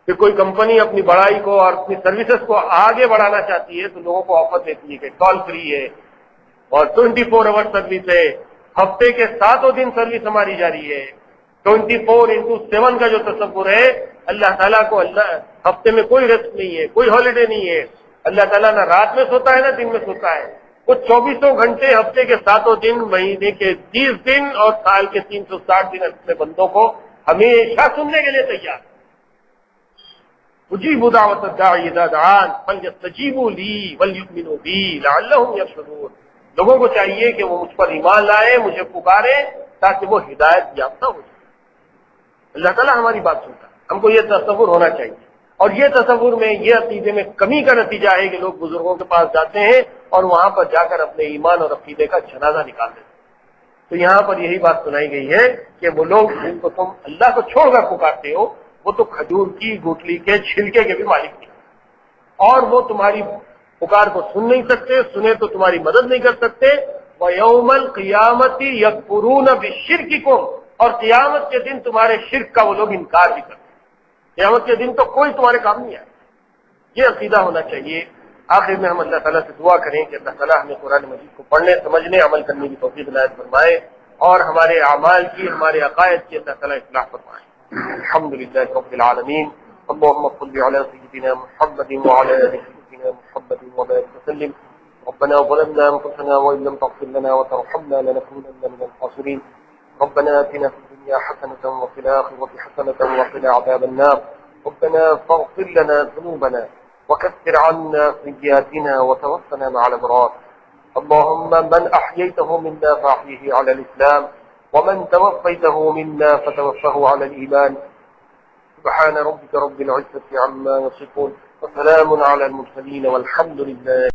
S2: کہ کوئی کمپنی اپنی بڑائی کو اور اپنی سروسز کو آگے بڑھانا چاہتی ہے تو لوگوں کو آفر دیتی ہے کہ کال فری ہے، اور 24 آور سروس ہے، ہفتے کے 7 دن سروس ہماری جاری ہے. 24x7 کا جو تصور ہے، اللہ تعالیٰ کو اللہ ہفتے میں کوئی ریسٹ نہیں ہے، کوئی ہالیڈے نہیں ہے. اللہ تعالیٰ نہ رات میں سوتا ہے نہ دن میں سوتا ہے. وہ 24 گھنٹے ہفتے کے 7 دن، مہینے کے 30 دن اور سال کے 360 دن اپنے بندوں کو ہمیشہ سننے کے لیے تیار. اجیب دعوت الداعی اذا دعان فلیستجیبوا لی ولیؤمنوا بی لعلہم یرشدون. لوگوں کو چاہیے کہ وہ مجھ پر ایمان لائیں، مجھے پکاریں تاکہ وہ ہدایت یافتہ ہو جائے. اللہ تعالیٰ ہماری بات سنتا ہے. ہم کو یہ تصور ہونا چاہیے، اور یہ تصور میں یہ عقیدے میں کمی کا نتیجہ ہے کہ لوگ بزرگوں کے پاس جاتے ہیں اور وہاں پر جا کر اپنے ایمان اور عقیدے کا جنازہ نکالتے ہیں. تو یہاں پر یہی بات سنائی گئی ہے کہ وہ لوگ جن کو تم اللہ کو چھوڑ کر پکارتے ہو وہ تو کھجور کی گوٹلی کے چھلکے کے بھی مالک نہیں، اور وہ تمہاری پکار کو سن نہیں سکتے، سنے تو تمہاری مدد نہیں کر سکتے. وَيَوْمَ الْقِيَامَةِ يَكْفُرُونَ بِشِرْكِكُمْ، اور قیامت کے دن تمہارے شرک کا وہ لوگ انکار بھی کرتے ہیں. قیامت کے دن تو کوئی تمہارے کام نہیں آئے. یہ عقیدہ ہونا چاہیے. آخر میں ہم اللہ تعالیٰ سے دعا کریں کہ اللہ تعالیٰ ہمیں قرآن مجید کو پڑھنے، سمجھنے، عمل کرنے کی توفیق عنایت فرمائے، اور ہمارے اعمال کی، ہمارے عقائد کی اللہ تعالیٰ اصلاح فرمائے. الحمدللہ رب العالمین. اللهم صل على سيدنا محمد وعلى آل سيدنا محمد وبارك وسلم. ربنا ظلمنا أنفسنا وإن لم تغفر لنا وترحمنا لنكونن من الخاسرين. ربنا آتنا في الدنيا حسنة وفي الآخرة حسنة وقنا عذاب النار. ربنا فاغفر لنا ذنوبنا وكفر عنا سيئاتنا وتوفنا مع الأبرار. اللهم من أحييته منا فأحيه على الإسلام، ومن توفيته منا فتوفه على الإيمان. سبحان ربك رب العزة عما يصفون، وسلام على المرسلين، والحمد لله.